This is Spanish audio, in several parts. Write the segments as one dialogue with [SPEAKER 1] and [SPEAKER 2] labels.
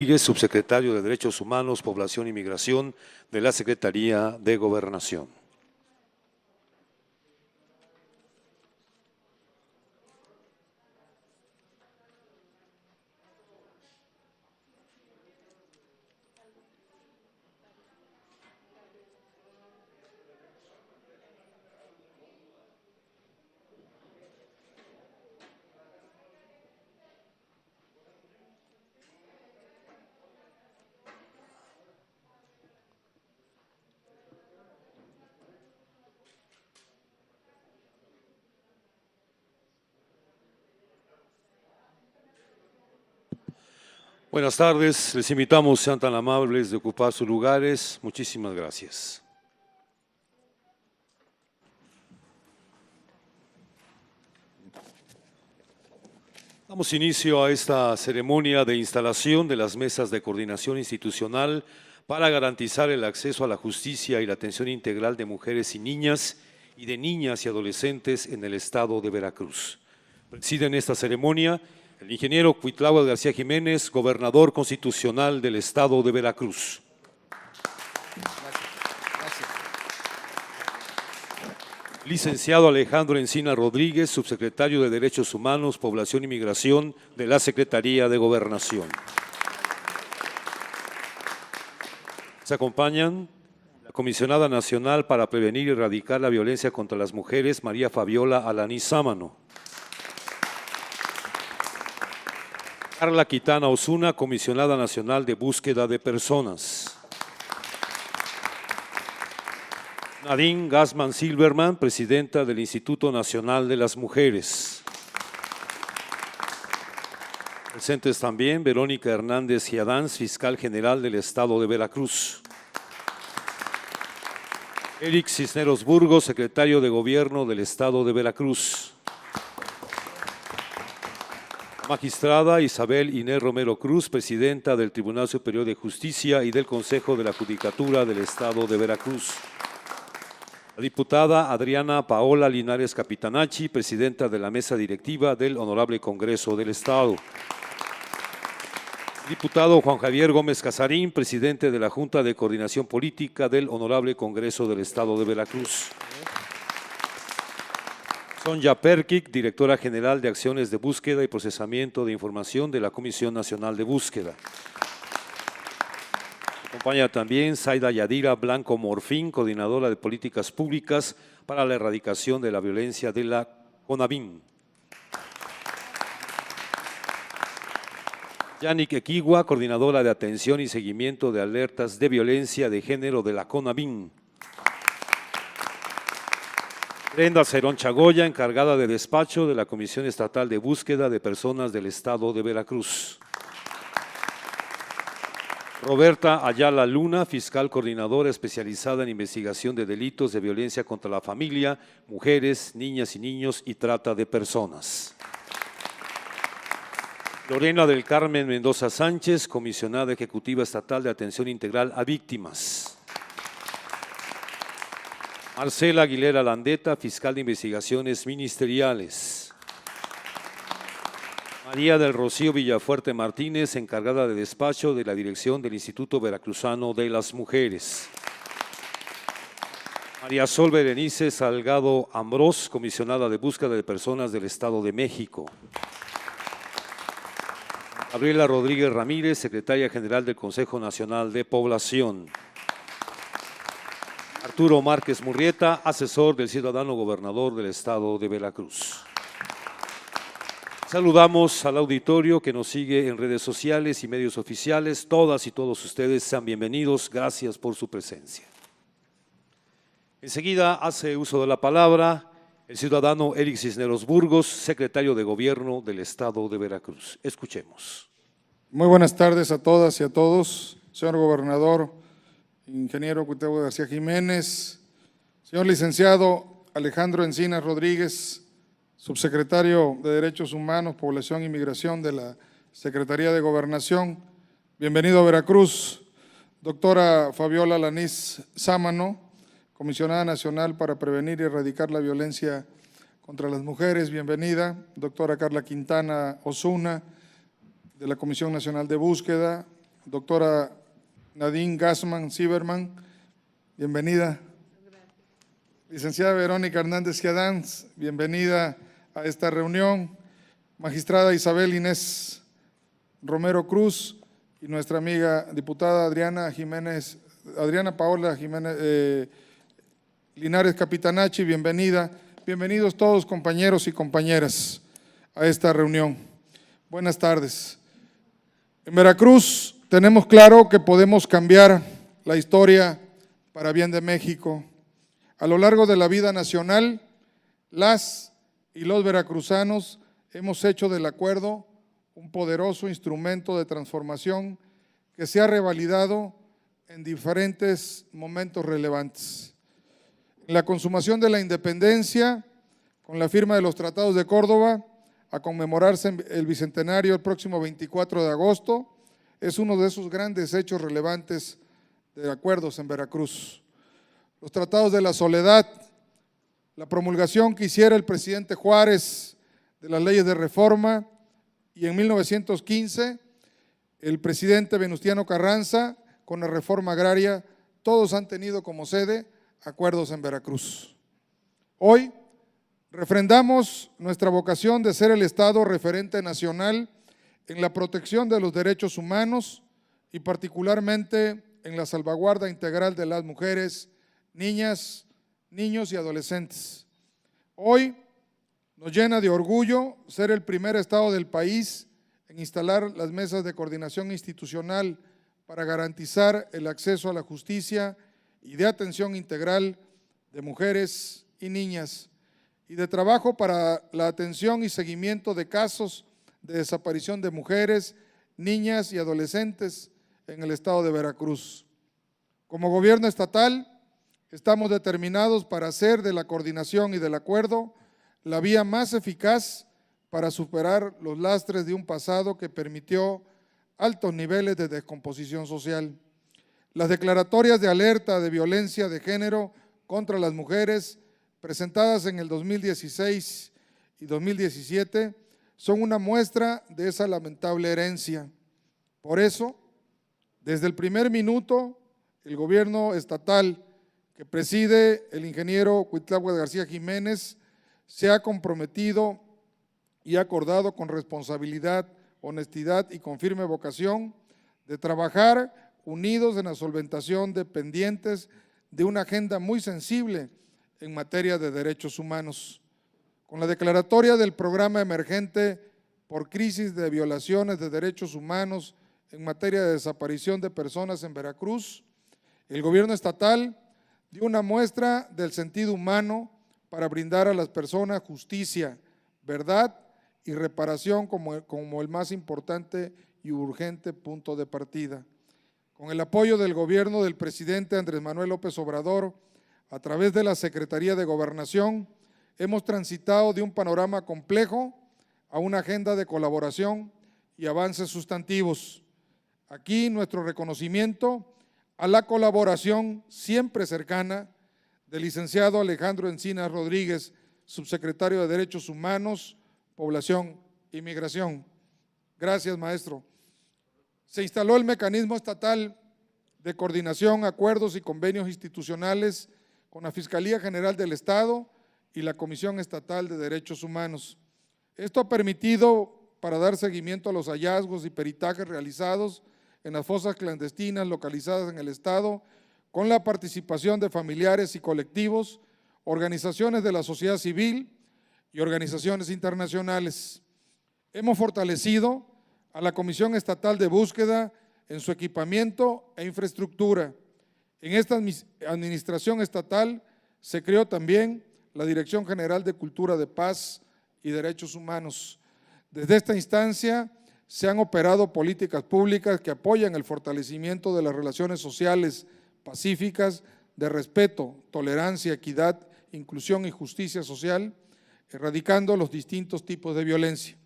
[SPEAKER 1] Subsecretario de Derechos Humanos, Población y Migración de la Secretaría de Gobernación. Buenas tardes, les invitamos, sean tan amables de ocupar sus lugares. Muchísimas gracias. Damos inicio a esta ceremonia de instalación de las mesas de coordinación institucional para garantizar el acceso a la justicia y la atención integral de mujeres y niñas y de niñas y adolescentes en el estado de Veracruz. Presiden esta ceremonia el ingeniero Cuitláhuac García Jiménez, gobernador constitucional del estado de Veracruz. Gracias. Licenciado Alejandro Encina Rodríguez, subsecretario de Derechos Humanos, Población y Migración de la Secretaría de Gobernación. Se acompañan la Comisionada Nacional para Prevenir y Erradicar la Violencia contra las Mujeres, María Fabiola Alanís Sámano. Carla Quintana Osuna, Comisionada Nacional de Búsqueda de Personas. Nadine Gassman Silverman, Presidenta del Instituto Nacional de las Mujeres. Presentes también Verónica Hernández Giadans, Fiscal General del Estado de Veracruz. Eric Cisneros Burgos, Secretario de Gobierno del Estado de Veracruz. Magistrada Isabel Inés Romero Cruz, Presidenta del Tribunal Superior de Justicia y del Consejo de la Judicatura del Estado de Veracruz. La diputada Adriana Paola Linares Capitanachi, Presidenta de la Mesa Directiva del Honorable Congreso del Estado. Diputado Juan Javier Gómez Casarín, Presidente de la Junta de Coordinación Política del Honorable Congreso del Estado de Veracruz. Sonia Perkic, Directora General de Acciones de Búsqueda y Procesamiento de Información de la Comisión Nacional de Búsqueda. Acompaña también Zaida Yadira Blanco Morfín, Coordinadora de Políticas Públicas para la Erradicación de la Violencia de la CONAVIM. Yannick Equigua, Coordinadora de Atención y Seguimiento de Alertas de Violencia de Género de la CONAVIM. Brenda Cerón Chagoya, encargada de despacho de la Comisión Estatal de Búsqueda de Personas del Estado de Veracruz. Roberta Ayala Luna, fiscal coordinadora especializada en investigación de delitos de violencia contra la familia, mujeres, niñas y niños y trata de personas. Lorena del Carmen Mendoza Sánchez, comisionada ejecutiva estatal de atención integral a víctimas. Marcela Aguilera Landeta, fiscal de investigaciones ministeriales. María del Rocío Villafuerte Martínez, encargada de despacho de la dirección del Instituto Veracruzano de las Mujeres. María Sol Berenice Salgado Ambrós, comisionada de búsqueda de personas del Estado de México. Gabriela Rodríguez Ramírez, secretaria general del Consejo Nacional de Población. Arturo Márquez Murrieta, asesor del ciudadano gobernador del Estado de Veracruz. Saludamos al auditorio que nos sigue en redes sociales y medios oficiales. Todas y todos ustedes sean bienvenidos. Gracias por su presencia. Enseguida hace uso de la palabra el ciudadano Eric Cisneros Burgos, secretario de Gobierno del Estado de Veracruz. Escuchemos.
[SPEAKER 2] Muy buenas tardes a todas y a todos. Señor gobernador, ingeniero Cuitláhuac García Jiménez, señor licenciado Alejandro Encina Rodríguez, subsecretario de Derechos Humanos, Población y Migración de la Secretaría de Gobernación, bienvenido a Veracruz. Doctora Fabiola Alanís Sámano, comisionada nacional para prevenir y erradicar la violencia contra las mujeres, bienvenida. Doctora Carla Quintana Osuna, de la Comisión Nacional de Búsqueda, doctora Nadine Gassman Zimmerman, bienvenida. Licenciada Verónica Hernández Giadans, bienvenida a esta reunión. Magistrada Isabel Inés Romero Cruz y nuestra amiga diputada Adriana Paola Jiménez Linares Capitanachi, bienvenida. Bienvenidos todos compañeros y compañeras a esta reunión. Buenas tardes. En Veracruz tenemos claro que podemos cambiar la historia para bien de México. A lo largo de la vida nacional, las y los veracruzanos hemos hecho del acuerdo un poderoso instrumento de transformación que se ha revalidado en diferentes momentos relevantes. En la consumación de la independencia, con la firma de los Tratados de Córdoba, a conmemorarse el bicentenario el próximo 24 de agosto, es uno de esos grandes hechos relevantes de acuerdos en Veracruz. Los Tratados de la Soledad, la promulgación que hiciera el presidente Juárez de las leyes de reforma, y en 1915 el presidente Venustiano Carranza con la reforma agraria, todos han tenido como sede acuerdos en Veracruz. Hoy refrendamos nuestra vocación de ser el Estado referente nacional en la protección de los derechos humanos y particularmente en la salvaguarda integral de las mujeres, niñas, niños y adolescentes. Hoy nos llena de orgullo ser el primer Estado del país en instalar las mesas de coordinación institucional para garantizar el acceso a la justicia y de atención integral de mujeres y niñas, y de trabajo para la atención y seguimiento de casos de desaparición de mujeres, niñas y adolescentes en el estado de Veracruz. Como gobierno estatal, estamos determinados para hacer de la coordinación y del acuerdo la vía más eficaz para superar los lastres de un pasado que permitió altos niveles de descomposición social. Las declaratorias de alerta de violencia de género contra las mujeres presentadas en el 2016 y 2017 son una muestra de esa lamentable herencia. Por eso, desde el primer minuto, el gobierno estatal que preside el ingeniero Cuitláhuac García Jiménez se ha comprometido y acordado con responsabilidad, honestidad y con firme vocación de trabajar unidos en la solventación de pendientes de una agenda muy sensible en materia de derechos humanos. Con la declaratoria del programa emergente por crisis de violaciones de derechos humanos en materia de desaparición de personas en Veracruz, el gobierno estatal dio una muestra del sentido humano para brindar a las personas justicia, verdad y reparación como el más importante y urgente punto de partida. Con el apoyo del gobierno del presidente Andrés Manuel López Obrador, a través de la Secretaría de Gobernación, hemos transitado de un panorama complejo a una agenda de colaboración y avances sustantivos. Aquí nuestro reconocimiento a la colaboración siempre cercana del licenciado Alejandro Encinas Rodríguez, subsecretario de Derechos Humanos, Población y Migración. Gracias, maestro. Se instaló el mecanismo estatal de coordinación, acuerdos y convenios institucionales con la Fiscalía General del Estado y la Comisión Estatal de Derechos Humanos. Esto ha permitido para dar seguimiento a los hallazgos y peritajes realizados en las fosas clandestinas localizadas en el Estado, con la participación de familiares y colectivos, organizaciones de la sociedad civil y organizaciones internacionales. Hemos fortalecido a la Comisión Estatal de Búsqueda en su equipamiento e infraestructura. En esta administración estatal se creó también la Dirección General de Cultura de Paz y Derechos Humanos. Desde esta instancia se han operado políticas públicas que apoyan el fortalecimiento de las relaciones sociales pacíficas, de respeto, tolerancia, equidad, inclusión y justicia social, erradicando los distintos tipos de violencia.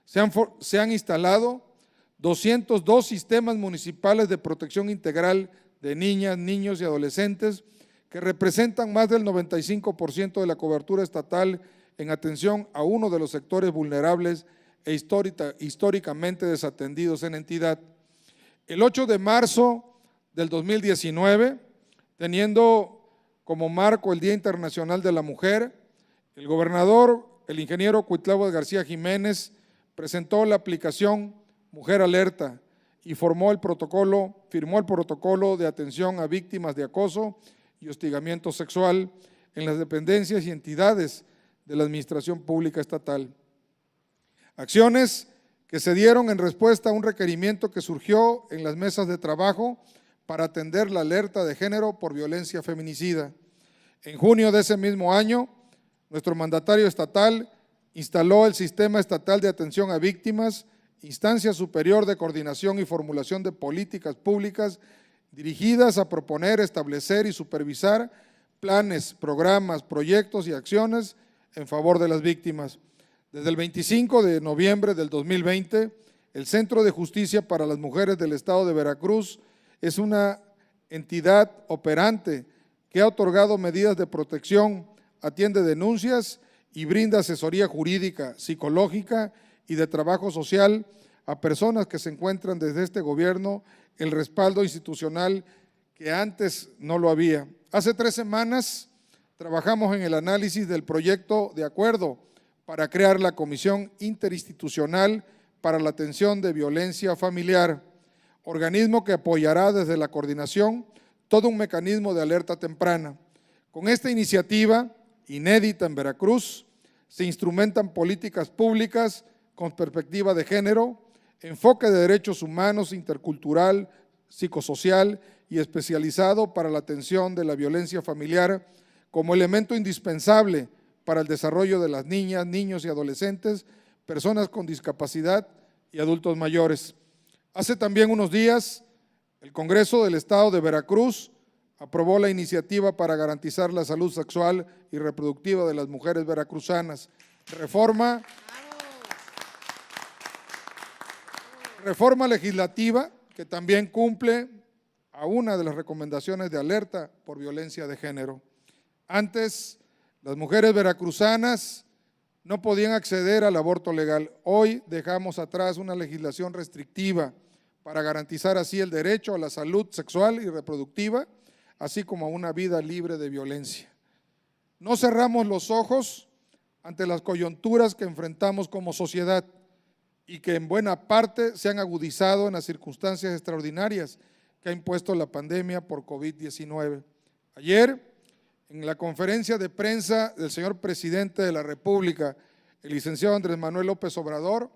[SPEAKER 2] Se han instalado 202 sistemas municipales de protección integral de niñas, niños y adolescentes que representan más del 95% de la cobertura estatal en atención a uno de los sectores vulnerables e históricamente desatendidos en entidad. El 8 de marzo del 2019, teniendo como marco el Día Internacional de la Mujer, el gobernador, el ingeniero Cuitlavo García Jiménez, presentó la aplicación Mujer Alerta y firmó el protocolo de atención a víctimas de acoso y hostigamiento sexual en las dependencias y entidades de la Administración Pública Estatal. Acciones que se dieron en respuesta a un requerimiento que surgió en las mesas de trabajo para atender la alerta de género por violencia feminicida. En junio de ese mismo año, nuestro mandatario estatal instaló el Sistema Estatal de Atención a Víctimas, instancia superior de coordinación y formulación de políticas públicas dirigidas a proponer, establecer y supervisar planes, programas, proyectos y acciones en favor de las víctimas. Desde el 25 de noviembre del 2020, el Centro de Justicia para las Mujeres del Estado de Veracruz es una entidad operante que ha otorgado medidas de protección, atiende denuncias y brinda asesoría jurídica, psicológica y de trabajo social a personas que se encuentran desde este gobierno el respaldo institucional que antes no lo había. Hace 3 semanas trabajamos en el análisis del proyecto de acuerdo para crear la Comisión Interinstitucional para la Atención de Violencia Familiar, organismo que apoyará desde la coordinación todo un mecanismo de alerta temprana. Con esta iniciativa, inédita en Veracruz, se instrumentan políticas públicas con perspectiva de género, enfoque de derechos humanos, intercultural, psicosocial y especializado para la atención de la violencia familiar como elemento indispensable para el desarrollo de las niñas, niños y adolescentes, personas con discapacidad y adultos mayores. Hace también unos días, el Congreso del Estado de Veracruz aprobó la iniciativa para garantizar la salud sexual y reproductiva de las mujeres veracruzanas. Reforma legislativa que también cumple a una de las recomendaciones de alerta por violencia de género. Antes, las mujeres veracruzanas no podían acceder al aborto legal. Hoy dejamos atrás una legislación restrictiva para garantizar así el derecho a la salud sexual y reproductiva, así como a una vida libre de violencia. No cerramos los ojos ante las coyunturas que enfrentamos como sociedad y que en buena parte se han agudizado en las circunstancias extraordinarias que ha impuesto la pandemia por COVID-19. Ayer, en la conferencia de prensa del señor presidente de la República, el licenciado Andrés Manuel López Obrador,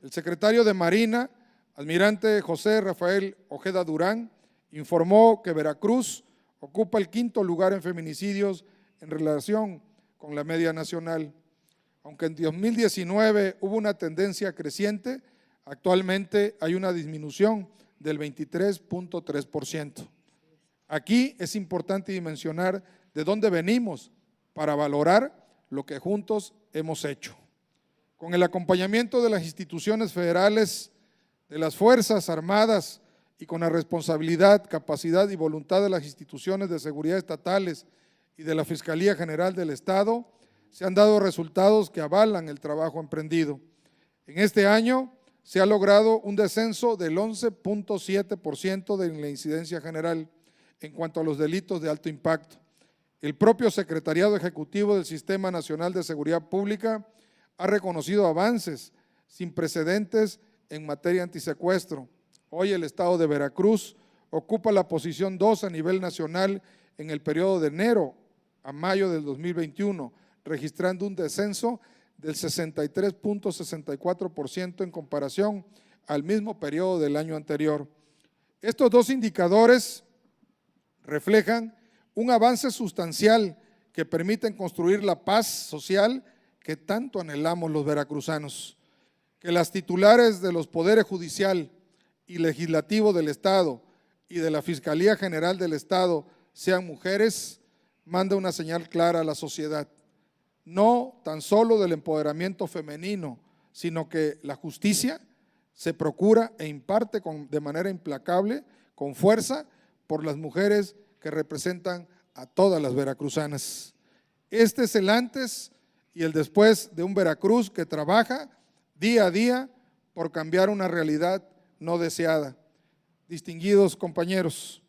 [SPEAKER 2] el secretario de Marina, almirante José Rafael Ojeda Durán, informó que Veracruz ocupa el 5º lugar en feminicidios en relación con la media nacional. Aunque en 2019 hubo una tendencia creciente, actualmente hay una disminución del 23.3%. Aquí es importante dimensionar de dónde venimos para valorar lo que juntos hemos hecho. Con el acompañamiento de las instituciones federales, de las Fuerzas Armadas y con la responsabilidad, capacidad y voluntad de las instituciones de seguridad estatales y de la Fiscalía General del Estado, se han dado resultados que avalan el trabajo emprendido. En este año se ha logrado un descenso del 11.7% de la incidencia general en cuanto a los delitos de alto impacto. El propio Secretariado Ejecutivo del Sistema Nacional de Seguridad Pública ha reconocido avances sin precedentes en materia antisecuestro. Hoy el Estado de Veracruz ocupa la posición 2 a nivel nacional en el periodo de enero a mayo del 2021, registrando un descenso del 63.64% en comparación al mismo periodo del año anterior. Estos 2 indicadores reflejan un avance sustancial que permiten construir la paz social que tanto anhelamos los veracruzanos. Que las titulares de los poderes judicial y legislativo del Estado y de la Fiscalía General del Estado sean mujeres, manda una señal clara a la sociedad. No tan solo del empoderamiento femenino, sino que la justicia se procura e imparte de manera implacable, con fuerza, por las mujeres que representan a todas las veracruzanas. Este es el antes y el después de un Veracruz que trabaja día a día por cambiar una realidad no deseada. distinguidos compañeros,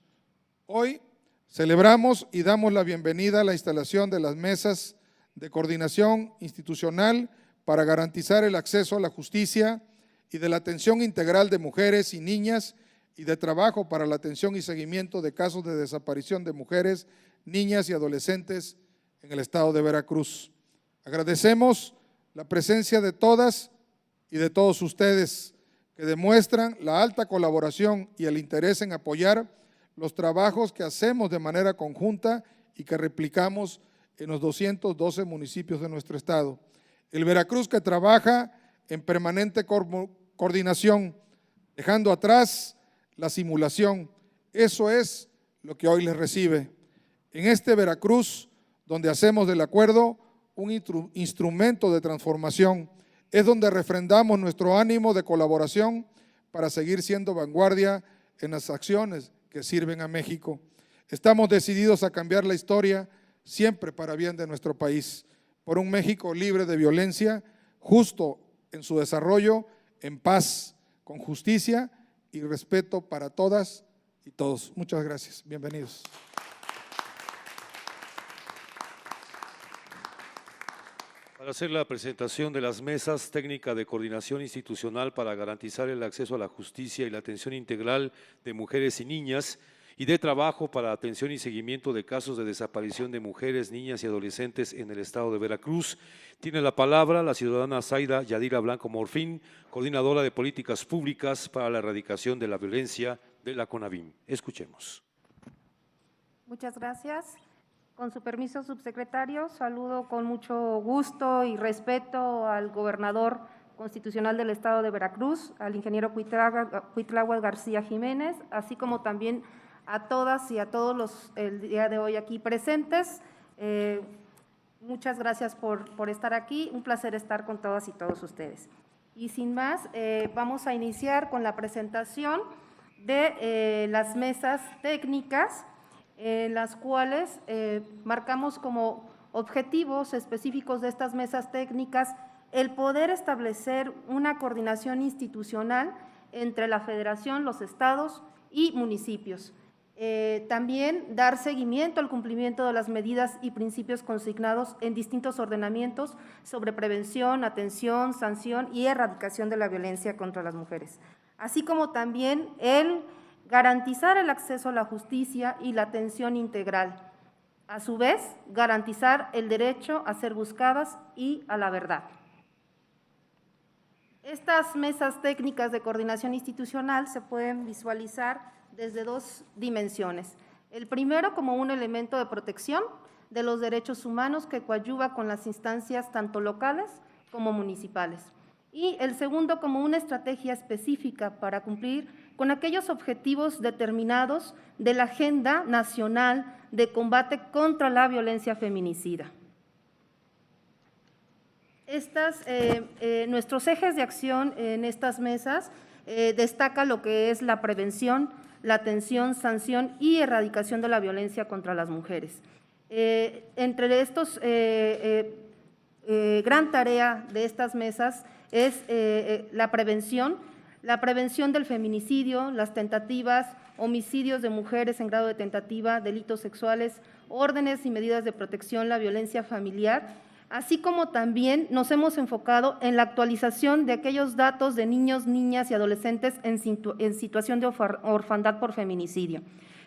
[SPEAKER 2] hoy celebramos y damos la bienvenida a la instalación de las mesas de coordinación institucional para garantizar el acceso a la justicia y de la atención integral de mujeres y niñas y de trabajo para la atención y seguimiento de casos de desaparición de mujeres, niñas y adolescentes en el estado de Veracruz. Agradecemos la presencia de todas y de todos ustedes que demuestran la alta colaboración y el interés en apoyar los trabajos que hacemos de manera conjunta y que replicamos en los 212 municipios de nuestro estado. El Veracruz que trabaja en permanente coordinación, dejando atrás la simulación. Eso es lo que hoy les recibe. En este Veracruz, donde hacemos del acuerdo un instrumento de transformación, es donde refrendamos nuestro ánimo de colaboración para seguir siendo vanguardia en las acciones que sirven a México. Estamos decididos a cambiar la historia siempre para bien de nuestro país, por un México libre de violencia, justo en su desarrollo, en paz, con justicia y respeto para todas y todos. Muchas gracias. Bienvenidos.
[SPEAKER 1] Para hacer la presentación de las mesas técnicas de coordinación institucional para garantizar el acceso a la justicia y la atención integral de mujeres y niñas y de trabajo para atención y seguimiento de casos de desaparición de mujeres, niñas y adolescentes en el estado de Veracruz, tiene la palabra la ciudadana Zaida Yadira Blanco Morfín, coordinadora de políticas públicas para la erradicación de la violencia de la CONAVIM. Escuchemos.
[SPEAKER 3] Muchas gracias. Con su permiso, subsecretario, saludo con mucho gusto y respeto al gobernador constitucional del estado de Veracruz, al ingeniero Cuitláhuac García Jiménez, así como también a todas y a todos los el día de hoy aquí presentes. Muchas gracias por estar aquí, un placer estar con todas y todos ustedes. Y sin más, vamos a iniciar con la presentación de las mesas técnicas, en las cuales marcamos como objetivos específicos de estas mesas técnicas el poder establecer una coordinación institucional entre la Federación, los estados y municipios. También dar seguimiento al cumplimiento de las medidas y principios consignados en distintos ordenamientos sobre prevención, atención, sanción y erradicación de la violencia contra las mujeres, así como también el garantizar el acceso a la justicia y la atención integral. A su vez, garantizar el derecho a ser buscadas y a la verdad. Estas mesas técnicas de coordinación institucional se pueden visualizar desde dos dimensiones. El primero, como un elemento de protección de los derechos humanos que coadyuva con las instancias tanto locales como municipales. Y el segundo, como una estrategia específica para cumplir con aquellos objetivos determinados de la Agenda Nacional de Combate contra la Violencia Feminicida. Nuestros ejes de acción en estas mesas destaca lo que es la prevención, la atención, sanción y erradicación de la violencia contra las mujeres. Entre estos, gran tarea de estas mesas es la prevención del feminicidio, las tentativas, homicidios de mujeres en grado de tentativa, delitos sexuales, órdenes y medidas de protección, la violencia familiar, así como también nos hemos enfocado en la actualización de aquellos datos de niños, niñas y adolescentes en situación de orfandad por feminicidio.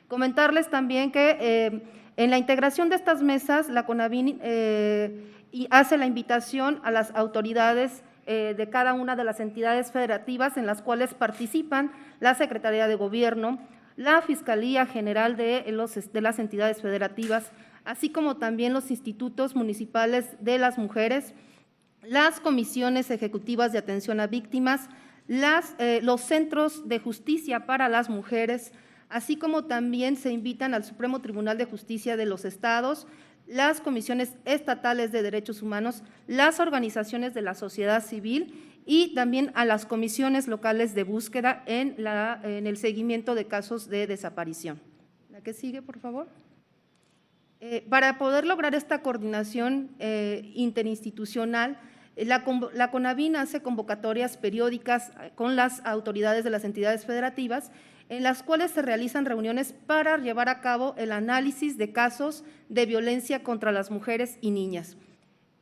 [SPEAKER 3] Comentarles también que en la integración de estas mesas, la CONAVIM hace la invitación a las autoridades de cada una de las entidades federativas en las cuales participan la Secretaría de Gobierno, la Fiscalía General de las entidades federativas, así como también los institutos municipales de las mujeres, las comisiones ejecutivas de atención a víctimas, los centros de justicia para las mujeres, así como también se invitan al Supremo Tribunal de Justicia de los estados, las comisiones estatales de derechos humanos, las organizaciones de la sociedad civil y también a las comisiones locales de búsqueda en el seguimiento de casos de desaparición. La que sigue, por favor. Para poder lograr esta coordinación interinstitucional, La CONAVIN hace convocatorias periódicas con las autoridades de las entidades federativas, en las cuales se realizan reuniones para llevar a cabo el análisis de casos de violencia contra las mujeres y niñas.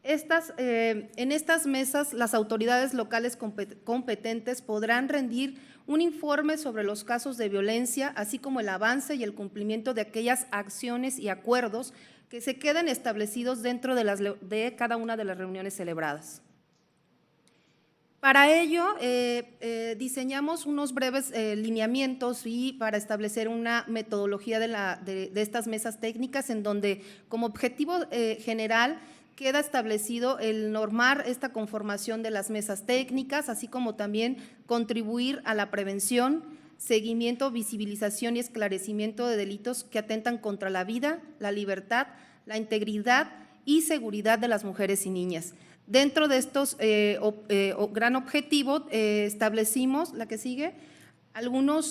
[SPEAKER 3] En estas mesas, las autoridades locales competentes podrán rendir un informe sobre los casos de violencia, así como el avance y el cumplimiento de aquellas acciones y acuerdos que se queden establecidos dentro de cada una de las reuniones celebradas. Para ello, diseñamos unos breves lineamientos y para establecer una metodología de estas mesas técnicas, en donde como objetivo general queda establecido el normar esta conformación de las mesas técnicas, así como también contribuir a la prevención, seguimiento, visibilización y esclarecimiento de delitos que atentan contra la vida, la libertad, la integridad y seguridad de las mujeres y niñas. Dentro de estos gran objetivo, establecimos, la que sigue, algunas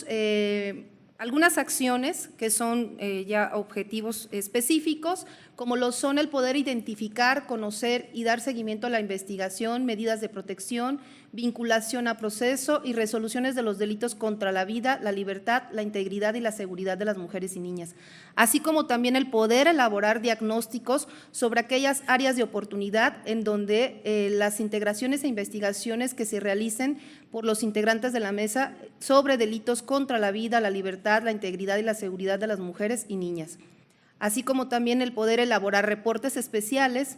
[SPEAKER 3] acciones que son ya objetivos específicos, como lo son el poder identificar, conocer y dar seguimiento a la investigación, medidas de protección, vinculación a proceso y resoluciones de los delitos contra la vida, la libertad, la integridad y la seguridad de las mujeres y niñas, así como también el poder elaborar diagnósticos sobre aquellas áreas de oportunidad en donde las integraciones e investigaciones que se realicen por los integrantes de la mesa sobre delitos contra la vida, la libertad, la integridad y la seguridad de las mujeres y niñas, así como también el poder elaborar reportes especiales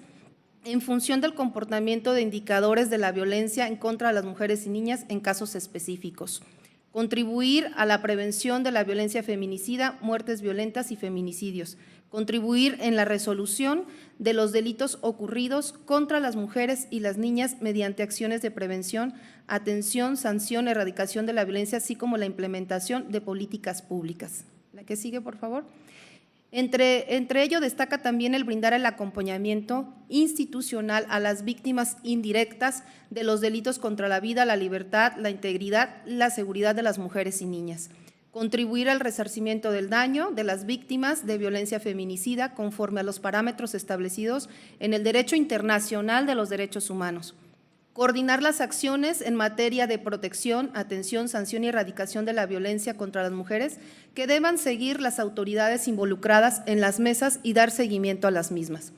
[SPEAKER 3] en función del comportamiento de indicadores de la violencia en contra de las mujeres y niñas en casos específicos. Contribuir a la prevención de la violencia feminicida, muertes violentas y feminicidios. Contribuir en la resolución de los delitos ocurridos contra las mujeres y las niñas mediante acciones de prevención, atención, sanción, erradicación de la violencia, así como la implementación de políticas públicas. La que sigue, por favor. Entre ello destaca también el brindar el acompañamiento institucional a las víctimas indirectas de los delitos contra la vida, la libertad, la integridad, la seguridad de las mujeres y niñas. Contribuir al resarcimiento del daño de las víctimas de violencia feminicida conforme a los parámetros establecidos en el derecho internacional de los derechos humanos. Coordinar las acciones en materia de protección, atención, sanción y erradicación de la violencia contra las mujeres que deban seguir las autoridades involucradas en las mesas y dar seguimiento a las mismas,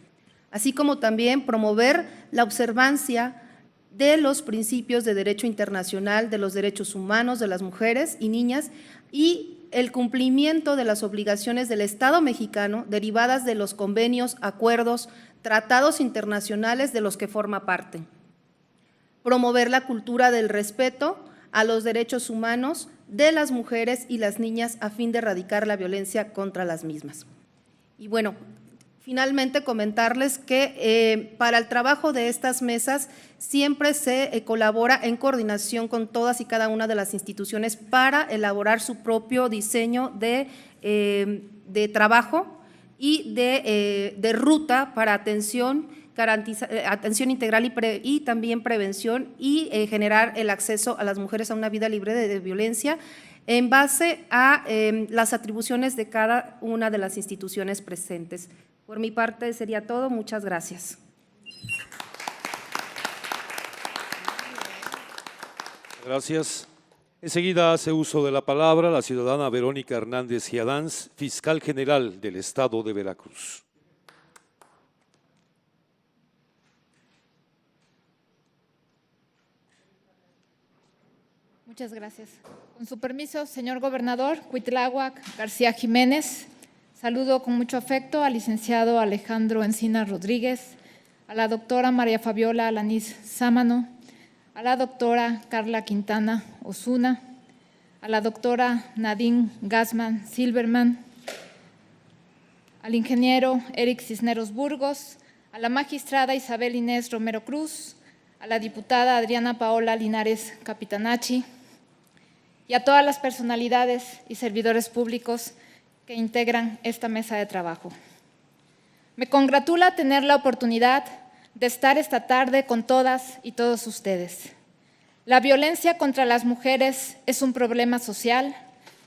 [SPEAKER 3] así como también promover la observancia de los principios de derecho internacional, de los derechos humanos de las mujeres y niñas y el cumplimiento de las obligaciones del Estado mexicano derivadas de los convenios, acuerdos, tratados internacionales de los que forma parte. Promover la cultura del respeto a los derechos humanos de las mujeres y las niñas a fin de erradicar la violencia contra las mismas. Y bueno, finalmente comentarles que para el trabajo de estas mesas siempre se colabora en coordinación con todas y cada una de las instituciones para elaborar su propio diseño de trabajo y de ruta para atención integral y también prevención y generar el acceso a las mujeres a una vida libre de violencia en base a las atribuciones de cada una de las instituciones presentes. Por mi parte sería todo. Muchas gracias.
[SPEAKER 1] Gracias. Enseguida hace uso de la palabra la ciudadana Verónica Hernández Giadanz, fiscal general del Estado de Veracruz.
[SPEAKER 4] Muchas gracias. Con su permiso, señor gobernador Cuitláhuac García Jiménez, saludo con mucho afecto al licenciado Alejandro Encinas Rodríguez, a la doctora María Fabiola Alanís Sámano, a la doctora Carla Quintana Osuna, a la doctora Nadine Gassman Silverman, al ingeniero Eric Cisneros Burgos, a la magistrada Isabel Inés Romero Cruz, a la diputada Adriana Paola Linares Capitanacci y a todas las personalidades y servidores públicos que integran esta mesa de trabajo. Me congratula tener la oportunidad de estar esta tarde con todas y todos ustedes. La violencia contra las mujeres es un problema social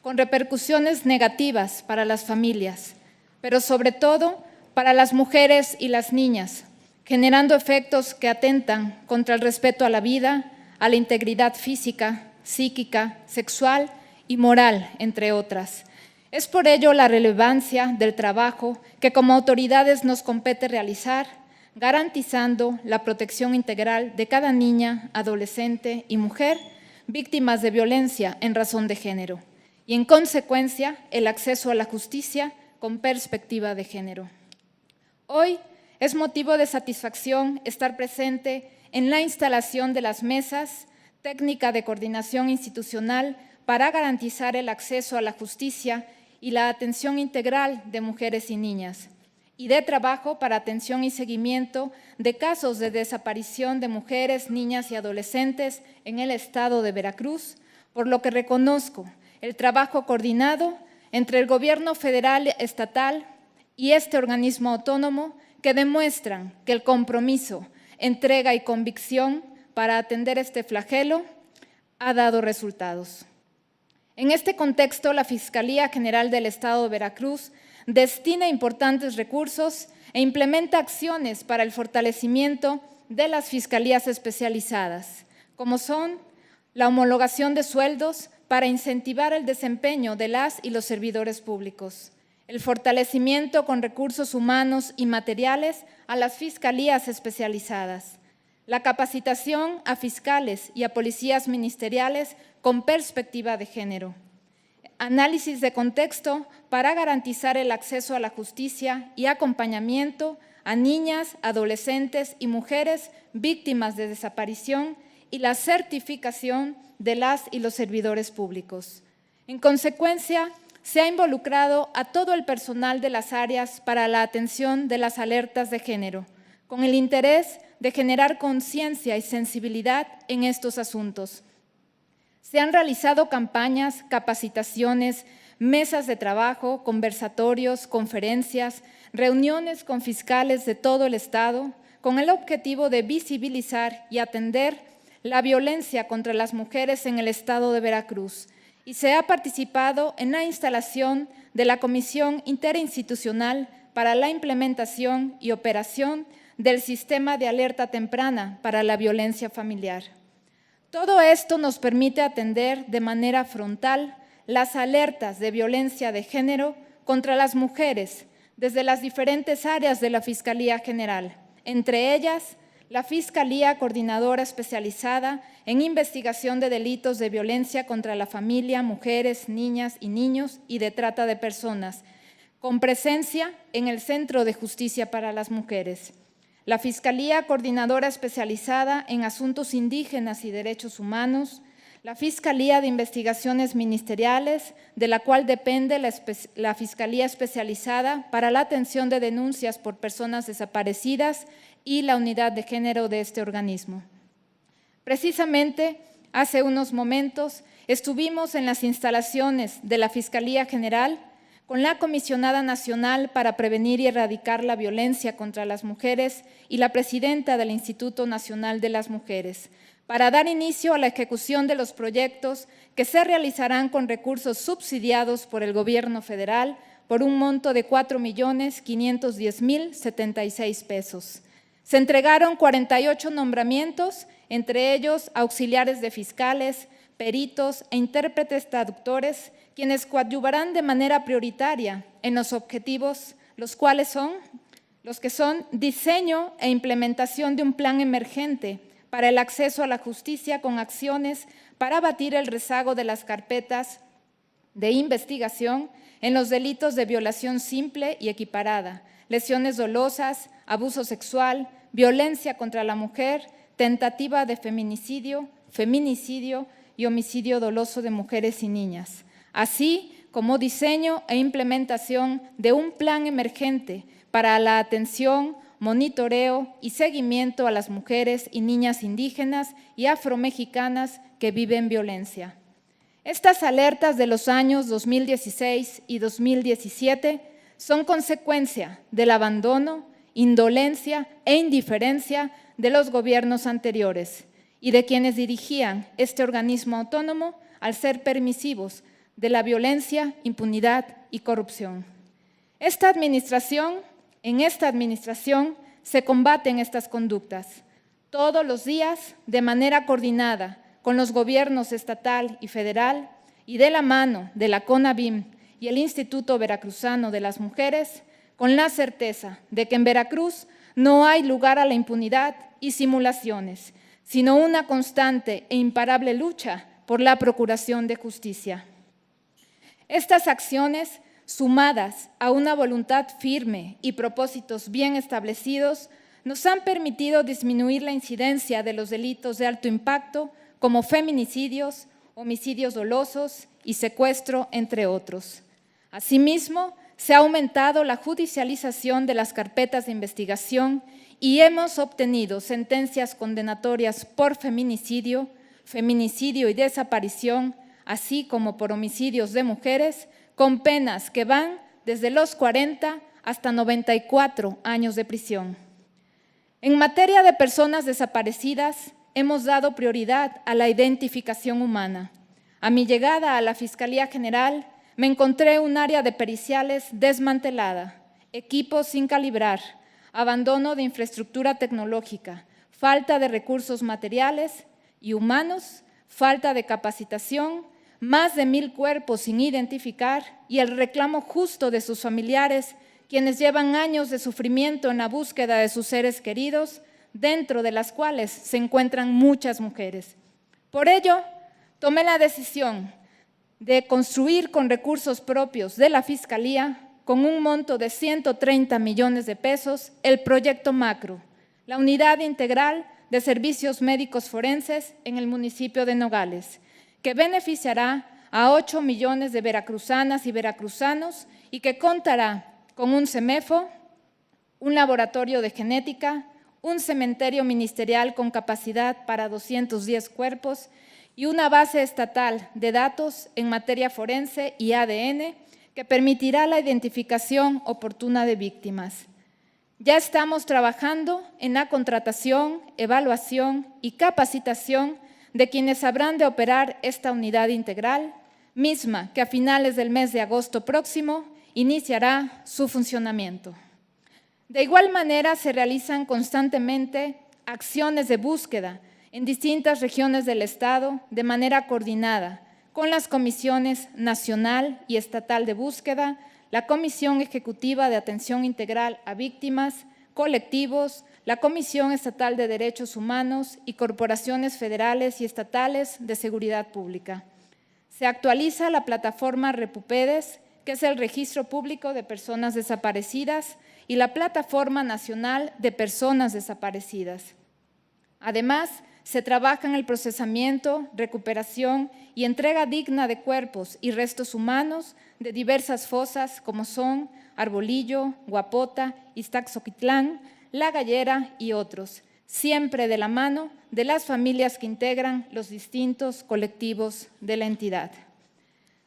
[SPEAKER 4] con repercusiones negativas para las familias, pero sobre todo para las mujeres y las niñas, generando efectos que atentan contra el respeto a la vida, a la integridad física, psíquica, sexual y moral, entre otras. Es por ello la relevancia del trabajo que como autoridades nos compete realizar, garantizando la protección integral de cada niña, adolescente y mujer víctimas de violencia en razón de género y, en consecuencia, el acceso a la justicia con perspectiva de género. Hoy es motivo de satisfacción estar presente en la instalación de las mesas técnica de coordinación institucional para garantizar el acceso a la justicia y la atención integral de mujeres y niñas, y de trabajo para atención y seguimiento de casos de desaparición de mujeres, niñas y adolescentes en el estado de Veracruz, por lo que reconozco el trabajo coordinado entre el Gobierno federal, estatal y este organismo autónomo que demuestran que el compromiso, entrega y convicción para atender este flagelo ha dado resultados. En este contexto, la Fiscalía General del Estado de Veracruz destina importantes recursos e implementa acciones para el fortalecimiento de las fiscalías especializadas, como son la homologación de sueldos para incentivar el desempeño de las y los servidores públicos, el fortalecimiento con recursos humanos y materiales a las fiscalías especializadas, la capacitación a fiscales y a policías ministeriales con perspectiva de género, análisis de contexto para garantizar el acceso a la justicia y acompañamiento a niñas, adolescentes y mujeres víctimas de desaparición y la certificación de las y los servidores públicos. En consecuencia, se ha involucrado a todo el personal de las áreas para la atención de las alertas de género, con el interés de generar conciencia y sensibilidad en estos asuntos. Se han realizado campañas, capacitaciones, mesas de trabajo, conversatorios, conferencias, reuniones con fiscales de todo el Estado, con el objetivo de visibilizar y atender la violencia contra las mujeres en el Estado de Veracruz, y se ha participado en la instalación de la Comisión Interinstitucional para la implementación y operación del Sistema de Alerta Temprana para la Violencia Familiar. Todo esto nos permite atender de manera frontal las alertas de violencia de género contra las mujeres desde las diferentes áreas de la Fiscalía General, entre ellas la Fiscalía Coordinadora Especializada en Investigación de Delitos de Violencia contra la Familia, Mujeres, Niñas y Niños y de Trata de Personas, con presencia en el Centro de Justicia para las Mujeres. La Fiscalía Coordinadora Especializada en Asuntos Indígenas y Derechos Humanos, la Fiscalía de Investigaciones Ministeriales, de la cual depende la Fiscalía Especializada para la Atención de Denuncias por Personas Desaparecidas y la Unidad de Género de este organismo. Precisamente, hace unos momentos estuvimos en las instalaciones de la Fiscalía General con la Comisionada Nacional para Prevenir y Erradicar la Violencia contra las Mujeres y la presidenta del Instituto Nacional de las Mujeres, para dar inicio a la ejecución de los proyectos que se realizarán con recursos subsidiados por el Gobierno federal por un monto de 4,510,076 pesos. Se entregaron 48 nombramientos, entre ellos auxiliares de fiscales, peritos e intérpretes traductores, quienes coadyuvarán de manera prioritaria en los objetivos, los cuales son los que son diseño e implementación de un plan emergente para el acceso a la justicia con acciones para abatir el rezago de las carpetas de investigación en los delitos de violación simple y equiparada, lesiones dolosas, abuso sexual, violencia contra la mujer, tentativa de feminicidio, feminicidio y homicidio doloso de mujeres y niñas, así como diseño e implementación de un plan emergente para la atención, monitoreo y seguimiento a las mujeres y niñas indígenas y afromexicanas que viven violencia. Estas alertas de los años 2016 y 2017 son consecuencia del abandono, indolencia e indiferencia de los gobiernos anteriores y de quienes dirigían este organismo autónomo al ser permisivos de la violencia, impunidad y corrupción. En esta administración se combaten estas conductas. Todos los días, de manera coordinada con los gobiernos estatal y federal, y de la mano de la CONAVIM y el Instituto Veracruzano de las Mujeres, con la certeza de que en Veracruz no hay lugar a la impunidad y simulaciones, sino una constante e imparable lucha por la procuración de justicia. Estas acciones, sumadas a una voluntad firme y propósitos bien establecidos, nos han permitido disminuir la incidencia de los delitos de alto impacto como feminicidios, homicidios dolosos y secuestro, entre otros. Asimismo, se ha aumentado la judicialización de las carpetas de investigación y hemos obtenido sentencias condenatorias por feminicidio, feminicidio y desaparición, así como por homicidios de mujeres, con penas que van desde los 40 hasta 94 años de prisión. En materia de personas desaparecidas, hemos dado prioridad a la identificación humana. A mi llegada a la Fiscalía General, me encontré un área de periciales desmantelada, equipos sin calibrar, abandono de infraestructura tecnológica, falta de recursos materiales y humanos, falta de capacitación, más de 1,000 cuerpos sin identificar y el reclamo justo de sus familiares, quienes llevan años de sufrimiento en la búsqueda de sus seres queridos, dentro de las cuales se encuentran muchas mujeres. Por ello, tomé la decisión de construir con recursos propios de la Fiscalía, con un monto de 130 millones de pesos, el proyecto Macro, la unidad integral de servicios médicos forenses en el municipio de Nogales, que beneficiará a 8 millones de veracruzanas y veracruzanos y que contará con un CEMEFO, un laboratorio de genética, un cementerio ministerial con capacidad para 210 cuerpos y una base estatal de datos en materia forense y ADN que permitirá la identificación oportuna de víctimas. Ya estamos trabajando en la contratación, evaluación y capacitación de quienes habrán de operar esta unidad integral, misma que a finales del mes de agosto próximo iniciará su funcionamiento. De igual manera, se realizan constantemente acciones de búsqueda en distintas regiones del Estado de manera coordinada con las comisiones nacional y estatal de búsqueda, la Comisión Ejecutiva de Atención Integral a Víctimas, colectivos, la Comisión Estatal de Derechos Humanos y corporaciones federales y estatales de seguridad pública. Se actualiza la plataforma Repupedes, que es el Registro Público de Personas Desaparecidas, y la Plataforma Nacional de Personas Desaparecidas. Además, se trabaja en el procesamiento, recuperación y entrega digna de cuerpos y restos humanos de diversas fosas como son Arbolillo, Guapota, Iztaxoquitlán, La Gallera y otros, siempre de la mano de las familias que integran los distintos colectivos de la entidad.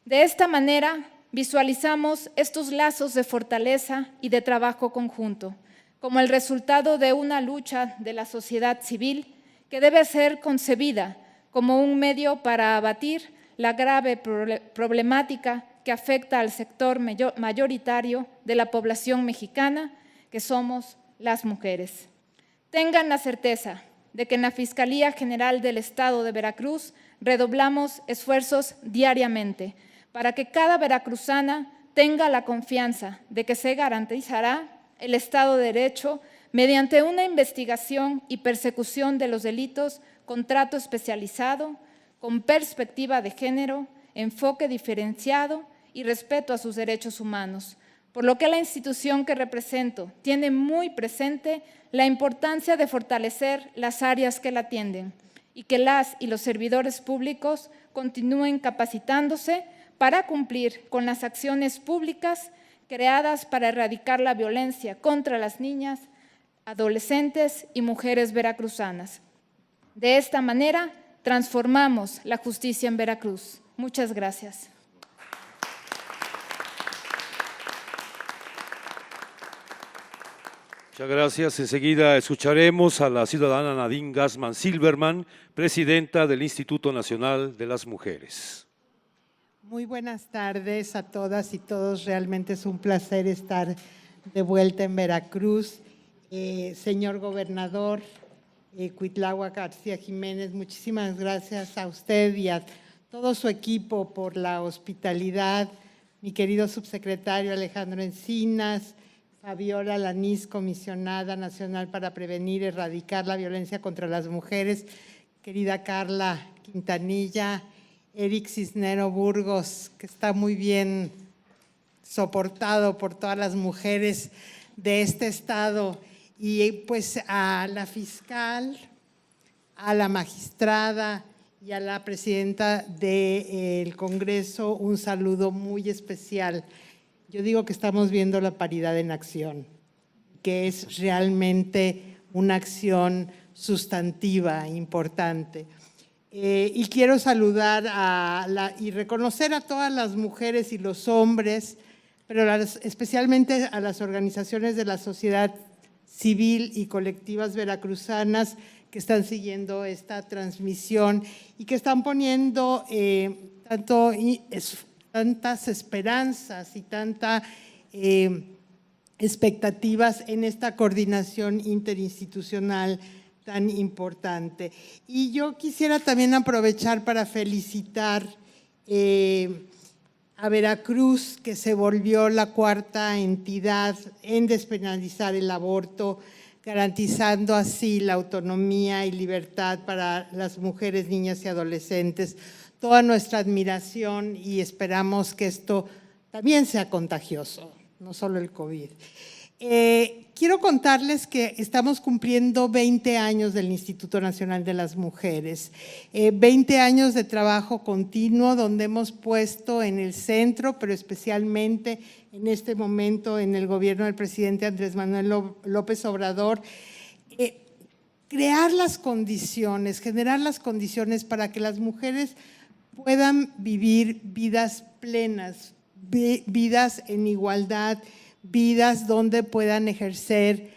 [SPEAKER 4] De esta manera, visualizamos estos lazos de fortaleza y de trabajo conjunto, como el resultado de una lucha de la sociedad civil que debe ser concebida como un medio para abatir la grave problemática que afecta al sector mayoritario de la población mexicana, que somos las mujeres. Tengan la certeza de que en la Fiscalía General del Estado de Veracruz redoblamos esfuerzos diariamente para que cada veracruzana tenga la confianza de que se garantizará el Estado de Derecho mediante una investigación y persecución de los delitos con trato especializado, con perspectiva de género, enfoque diferenciado y respeto a sus derechos humanos, por lo que la institución que represento tiene muy presente la importancia de fortalecer las áreas que la atienden y que las y los servidores públicos continúen capacitándose para cumplir con las acciones públicas creadas para erradicar la violencia contra las niñas, adolescentes y mujeres veracruzanas. De esta manera, transformamos la justicia en Veracruz. Muchas gracias.
[SPEAKER 1] Muchas gracias. Enseguida escucharemos a la ciudadana Nadine Gassman Silverman, presidenta del Instituto Nacional de las Mujeres.
[SPEAKER 5] Muy buenas tardes a todas y todos. Realmente es un placer estar de vuelta en Veracruz. señor gobernador Cuitláhuac García Jiménez, muchísimas gracias a usted y a todo su equipo por la hospitalidad, mi querido subsecretario Alejandro Encinas, Fabiola Lanís, comisionada nacional para prevenir y erradicar la violencia contra las mujeres, querida Carla Quintanilla, Eric Cisnero Burgos, que está muy bien soportado por todas las mujeres de este estado, y pues a la fiscal, a la magistrada y a la presidenta del Congreso, un saludo muy especial. Yo digo que estamos viendo la paridad en acción, que es realmente una acción sustantiva, importante. Y quiero saludar y reconocer a todas las mujeres y los hombres, pero especialmente a las organizaciones de la sociedad civil y colectivas veracruzanas que están siguiendo esta transmisión y que están poniendo tantas esperanzas y tantas expectativas en esta coordinación interinstitucional tan importante. Y yo quisiera también aprovechar para felicitar a Veracruz, que se volvió la cuarta entidad en despenalizar el aborto, garantizando así la autonomía y libertad para las mujeres, niñas y adolescentes. Toda nuestra admiración y esperamos que esto también sea contagioso, no solo el COVID. Quiero contarles que estamos cumpliendo 20 años del Instituto Nacional de las Mujeres, 20 años de trabajo continuo donde hemos puesto en el centro, pero especialmente en este momento en el gobierno del presidente Andrés Manuel López Obrador, crear las condiciones, generar las condiciones para que las mujeres puedan vivir vidas plenas, vidas en igualdad, vidas donde puedan ejercer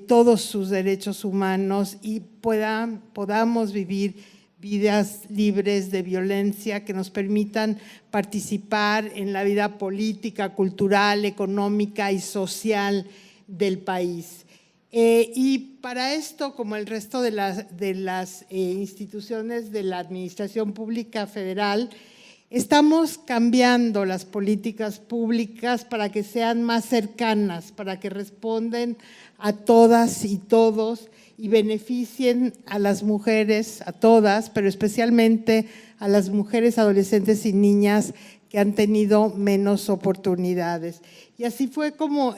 [SPEAKER 5] todos sus derechos humanos y podamos vivir vidas libres de violencia que nos permitan participar en la vida política, cultural, económica y social del país. Y para esto, como el resto de las instituciones de la Administración Pública Federal, estamos cambiando las políticas públicas para que sean más cercanas, para que respondan a todas y todos y beneficien a las mujeres, a todas, pero especialmente a las mujeres, adolescentes y niñas que han tenido menos oportunidades. Y así fue como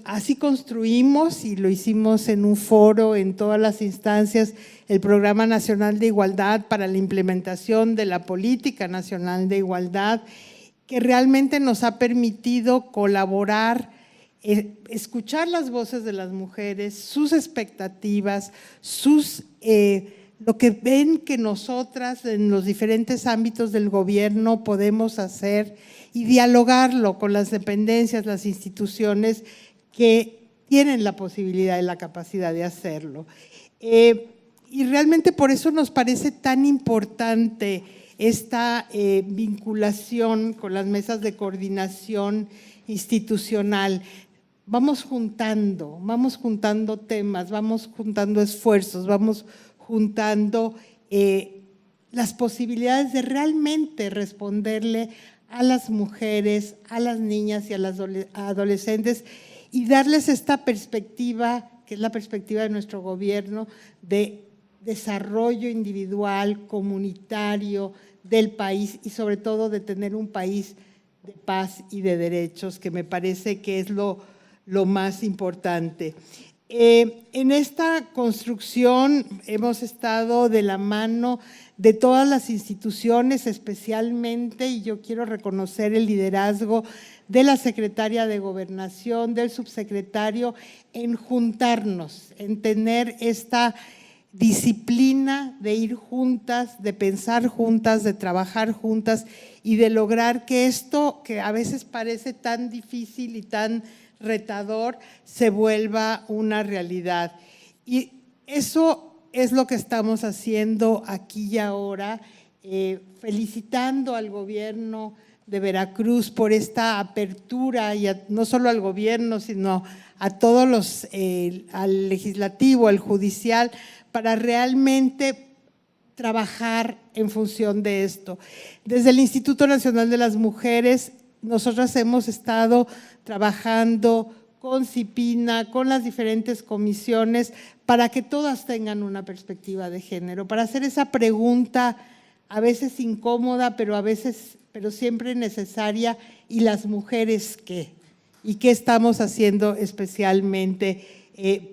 [SPEAKER 5] así construimos y lo hicimos en un foro, en todas las instancias, el Programa Nacional de Igualdad para la implementación de la Política Nacional de Igualdad, que realmente nos ha permitido colaborar, escuchar las voces de las mujeres, sus expectativas, lo que ven que nosotras en los diferentes ámbitos del gobierno podemos hacer y dialogarlo con las dependencias, las instituciones que tienen la posibilidad y la capacidad de hacerlo. Y realmente por eso nos parece tan importante esta vinculación con las mesas de coordinación institucional. Vamos juntando temas, vamos juntando esfuerzos, vamos juntando las posibilidades de realmente responderle a las mujeres, a las niñas y a las adolescentes y darles esta perspectiva, que es la perspectiva de nuestro gobierno, de desarrollo individual, comunitario del país y sobre todo de tener un país de paz y de derechos, que me parece que es lo más importante. En esta construcción hemos estado de la mano de todas las instituciones, especialmente, y yo quiero reconocer el liderazgo de la secretaria de Gobernación, del subsecretario, en juntarnos, en tener esta disciplina de ir juntas, de pensar juntas, de trabajar juntas y de lograr que esto, que a veces parece tan difícil y tan retador, se vuelva una realidad. Y eso es lo que estamos haciendo aquí y ahora, felicitando al gobierno de Veracruz por esta apertura, y no solo al gobierno, sino a todos los, al legislativo, al judicial, para realmente trabajar en función de esto. Desde el Instituto Nacional de las Mujeres, nosotras hemos estado trabajando con CIPINA, con las diferentes comisiones, para que todas tengan una perspectiva de género, para hacer esa pregunta a veces incómoda, pero siempre necesaria: ¿y las mujeres qué? ¿Y qué estamos haciendo especialmente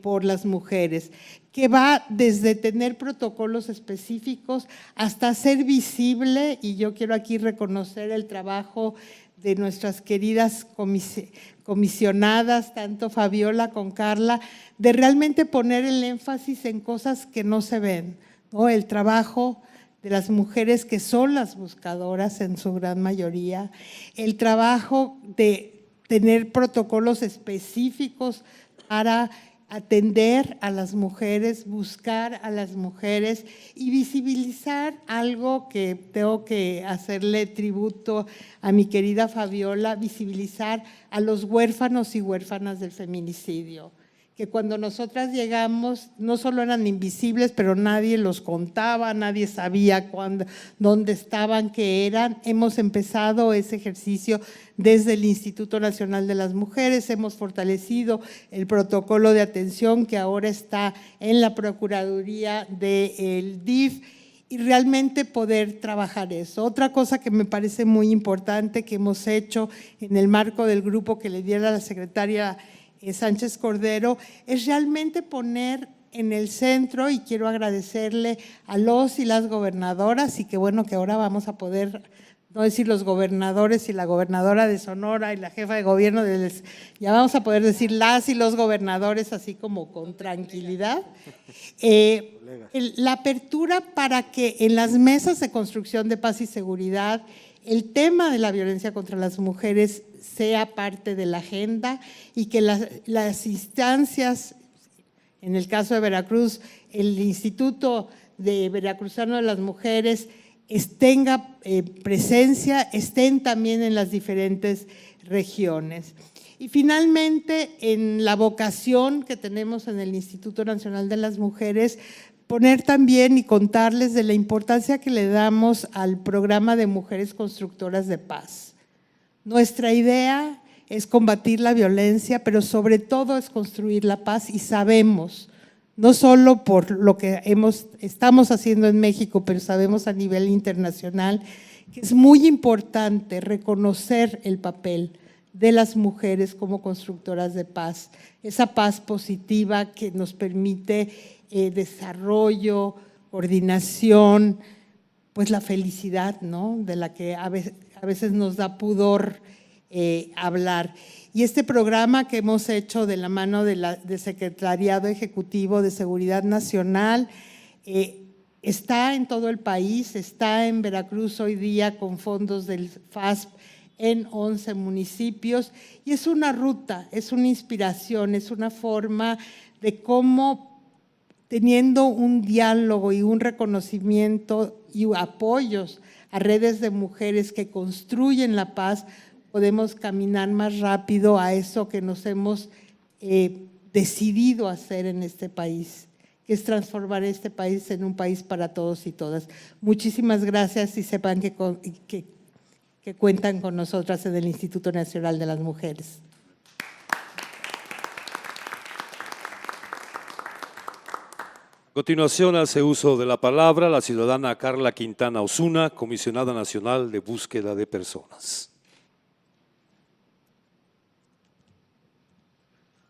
[SPEAKER 5] por las mujeres? Que va desde tener protocolos específicos hasta ser visible, y yo quiero aquí reconocer el trabajo de nuestras queridas comisionadas, tanto Fabiola como Carla, de realmente poner el énfasis en cosas que no se ven, ¿no? El trabajo de las mujeres que son las buscadoras en su gran mayoría, el trabajo de tener protocolos específicos para atender a las mujeres, buscar a las mujeres y visibilizar algo que tengo que hacerle tributo a mi querida Fabiola: visibilizar a los huérfanos y huérfanas del feminicidio, que cuando nosotras llegamos no solo eran invisibles, pero nadie los contaba, nadie sabía dónde estaban, qué eran. Hemos empezado ese ejercicio desde el Instituto Nacional de las Mujeres, hemos fortalecido el protocolo de atención que ahora está en la Procuraduría del DIF, y realmente poder trabajar eso. Otra cosa que me parece muy importante que hemos hecho en el marco del grupo que le diera la secretaria Sánchez Cordero es realmente poner en el centro, y quiero agradecerle a los y las gobernadoras, y qué bueno que ahora vamos a poder no decir los gobernadores y la gobernadora de Sonora y la jefa de gobierno, ya vamos a poder decir las y los gobernadores así como con tranquilidad. La apertura para que en las mesas de construcción de paz y seguridad el tema de la violencia contra las mujeres sea parte de la agenda, y que las instancias, en el caso de Veracruz, el Instituto de Veracruzano de las Mujeres tenga presencia, estén también en las diferentes regiones. Y finalmente, en la vocación que tenemos en el Instituto Nacional de las Mujeres, poner también y contarles de la importancia que le damos al programa de Mujeres Constructoras de Paz. Nuestra idea es combatir la violencia, pero sobre todo es construir la paz, y sabemos, no solo por lo que estamos haciendo en México, pero sabemos a nivel internacional que es muy importante reconocer el papel de las mujeres como constructoras de paz, esa paz positiva que nos permite desarrollo, coordinación, pues la felicidad, ¿no?, de la que a veces nos da pudor hablar. Y este programa que hemos hecho de la mano del Secretariado Ejecutivo de Seguridad Nacional está en todo el país, está en Veracruz hoy día con fondos del FASP en 11 municipios, y es una ruta, es una inspiración, es una forma de cómo, teniendo un diálogo y un reconocimiento y apoyos a redes de mujeres que construyen la paz, podemos caminar más rápido a eso que nos hemos decidido hacer en este país, que es transformar este país en un país para todos y todas. Muchísimas gracias, y sepan que cuentan con nosotras en el Instituto Nacional de las Mujeres.
[SPEAKER 1] A continuación hace uso de la palabra la ciudadana Carla Quintana Osuna, comisionada nacional de búsqueda de personas.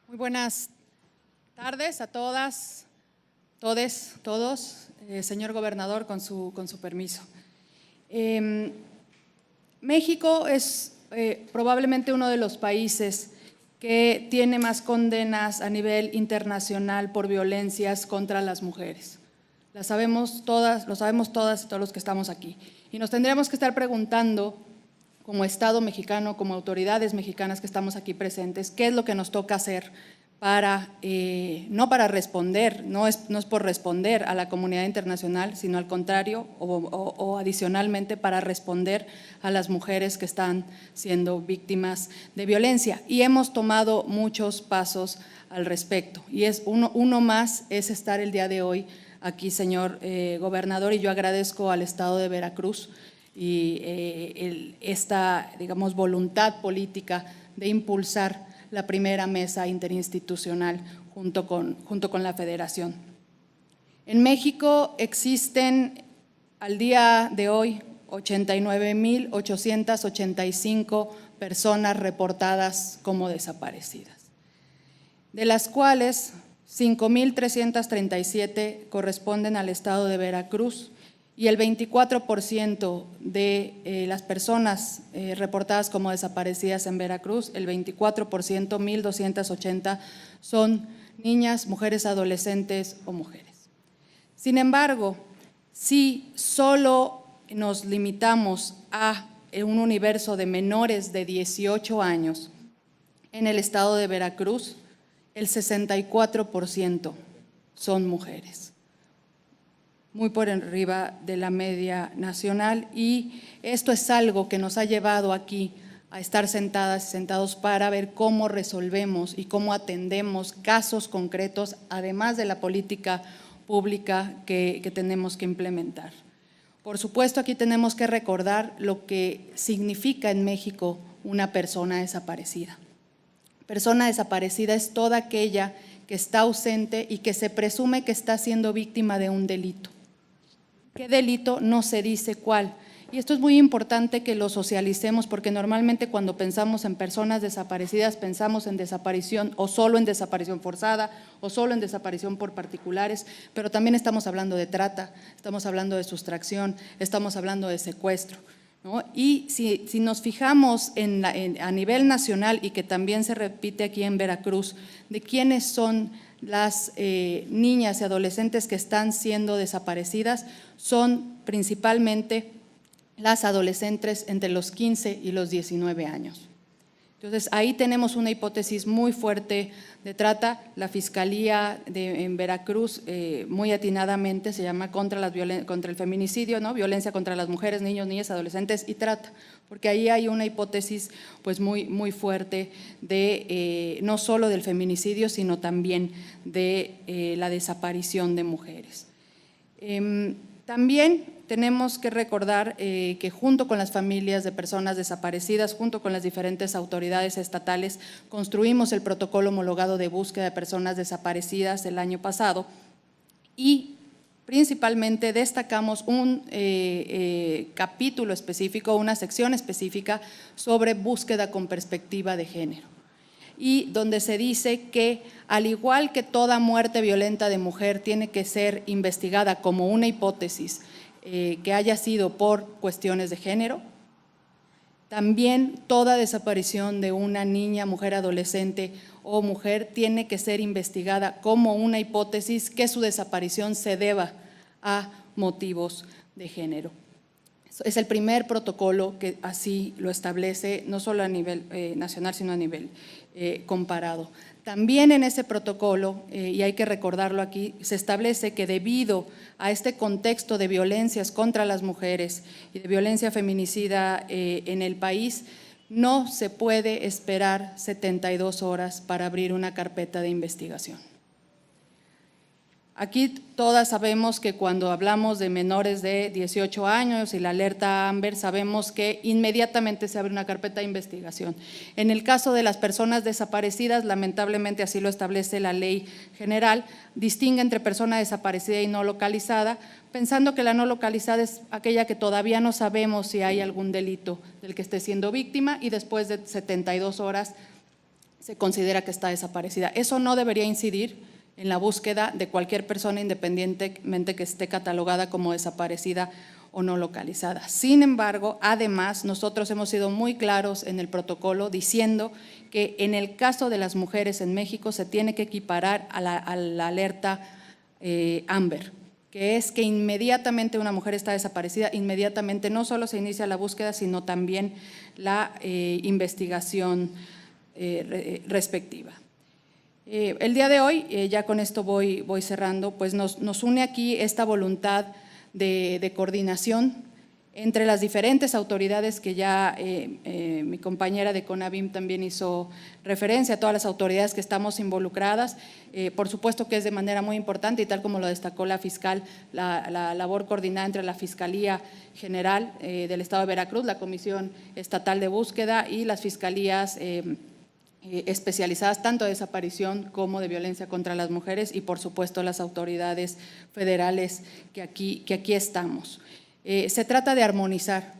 [SPEAKER 6] Muy buenas tardes a todas, todos, señor gobernador, con su permiso. México es probablemente uno de los países que tiene más condenas a nivel internacional por violencias contra las mujeres. Lo sabemos todas y todos los que estamos aquí. Y nos tendríamos que estar preguntando, como Estado mexicano, como autoridades mexicanas que estamos aquí presentes, ¿qué es lo que nos toca hacer para, no para responder, no es por responder a la comunidad internacional, sino al contrario o adicionalmente para responder a las mujeres que están siendo víctimas de violencia. Y hemos tomado muchos pasos al respecto. Y es uno más es estar el día de hoy aquí, señor gobernador, y yo agradezco al Estado de Veracruz y esta, digamos, voluntad política de impulsar la primera mesa interinstitucional junto con la Federación. En México existen al día de hoy 89,885 personas reportadas como desaparecidas, de las cuales 5,337 corresponden al Estado de Veracruz y el 24% de las personas reportadas como desaparecidas en Veracruz, el 24%, 1,280, son niñas, mujeres adolescentes o mujeres. Sin embargo, si solo nos limitamos a un universo de menores de 18 años, en el Estado de Veracruz, el 64% son mujeres, muy por arriba de la media nacional, y esto es algo que nos ha llevado aquí a estar sentadas y sentados para ver cómo resolvemos y cómo atendemos casos concretos, además de la política pública que tenemos que implementar. Por supuesto, aquí tenemos que recordar lo que significa en México una persona desaparecida. Persona desaparecida es toda aquella que está ausente y que se presume que está siendo víctima de un delito. ¿Qué delito? No se dice cuál. Y esto es muy importante que lo socialicemos, porque normalmente cuando pensamos en personas desaparecidas pensamos en desaparición o solo en desaparición forzada o solo en desaparición por particulares, pero también estamos hablando de trata, estamos hablando de sustracción, estamos hablando de secuestro, ¿no? Y si nos fijamos a nivel nacional, y que también se repite aquí en Veracruz, de quiénes son las niñas y adolescentes que están siendo desaparecidas, son principalmente las adolescentes entre los 15 y los 19 años. Entonces, ahí tenemos una hipótesis muy fuerte de trata. La Fiscalía en Veracruz, muy atinadamente, se llama contra el feminicidio, ¿no? Violencia contra las mujeres, niños, niñas, adolescentes y trata, porque ahí hay una hipótesis pues muy fuerte de no solo del feminicidio, sino también de la desaparición de mujeres. También tenemos que recordar que junto con las familias de personas desaparecidas, junto con las diferentes autoridades estatales, construimos el protocolo homologado de búsqueda de personas desaparecidas el año pasado, y principalmente destacamos un capítulo específico, una sección específica sobre búsqueda con perspectiva de género, y donde se dice que al igual que toda muerte violenta de mujer tiene que ser investigada como una hipótesis que haya sido por cuestiones de género, también toda desaparición de una niña, mujer, adolescente o mujer tiene que ser investigada como una hipótesis que su desaparición se deba a motivos de género. Es el primer protocolo que así lo establece, no solo a nivel nacional, sino a nivel comparado. También en ese protocolo, y hay que recordarlo aquí, se establece que debido a este contexto de violencias contra las mujeres y de violencia feminicida en el país, no se puede esperar 72 horas para abrir una carpeta de investigación. Aquí todas sabemos que cuando hablamos de menores de 18 años y la alerta Amber, sabemos que inmediatamente se abre una carpeta de investigación. En el caso de las personas desaparecidas, lamentablemente así lo establece la ley general, distingue entre persona desaparecida y no localizada, pensando que la no localizada es aquella que todavía no sabemos si hay algún delito del que esté siendo víctima, y después de 72 horas se considera que está desaparecida. Eso no debería incidir en la búsqueda de cualquier persona, independientemente que esté catalogada como desaparecida o no localizada. Sin embargo, además, nosotros hemos sido muy claros en el protocolo diciendo que en el caso de las mujeres en México se tiene que equiparar a la alerta Amber, que es que inmediatamente una mujer está desaparecida, inmediatamente no solo se inicia la búsqueda, sino también la investigación respectiva. El día de hoy, ya con esto voy cerrando, pues nos une aquí esta voluntad de coordinación entre las diferentes autoridades que ya mi compañera de CONAVIM también hizo referencia, a todas las autoridades que estamos involucradas. Por supuesto que es de manera muy importante y tal como lo destacó la fiscal, la labor coordinada entre la Fiscalía General del Estado de Veracruz, la Comisión Estatal de Búsqueda y las fiscalías especializadas tanto de desaparición como de violencia contra las mujeres y por supuesto las autoridades federales que aquí estamos. Se trata de armonizar,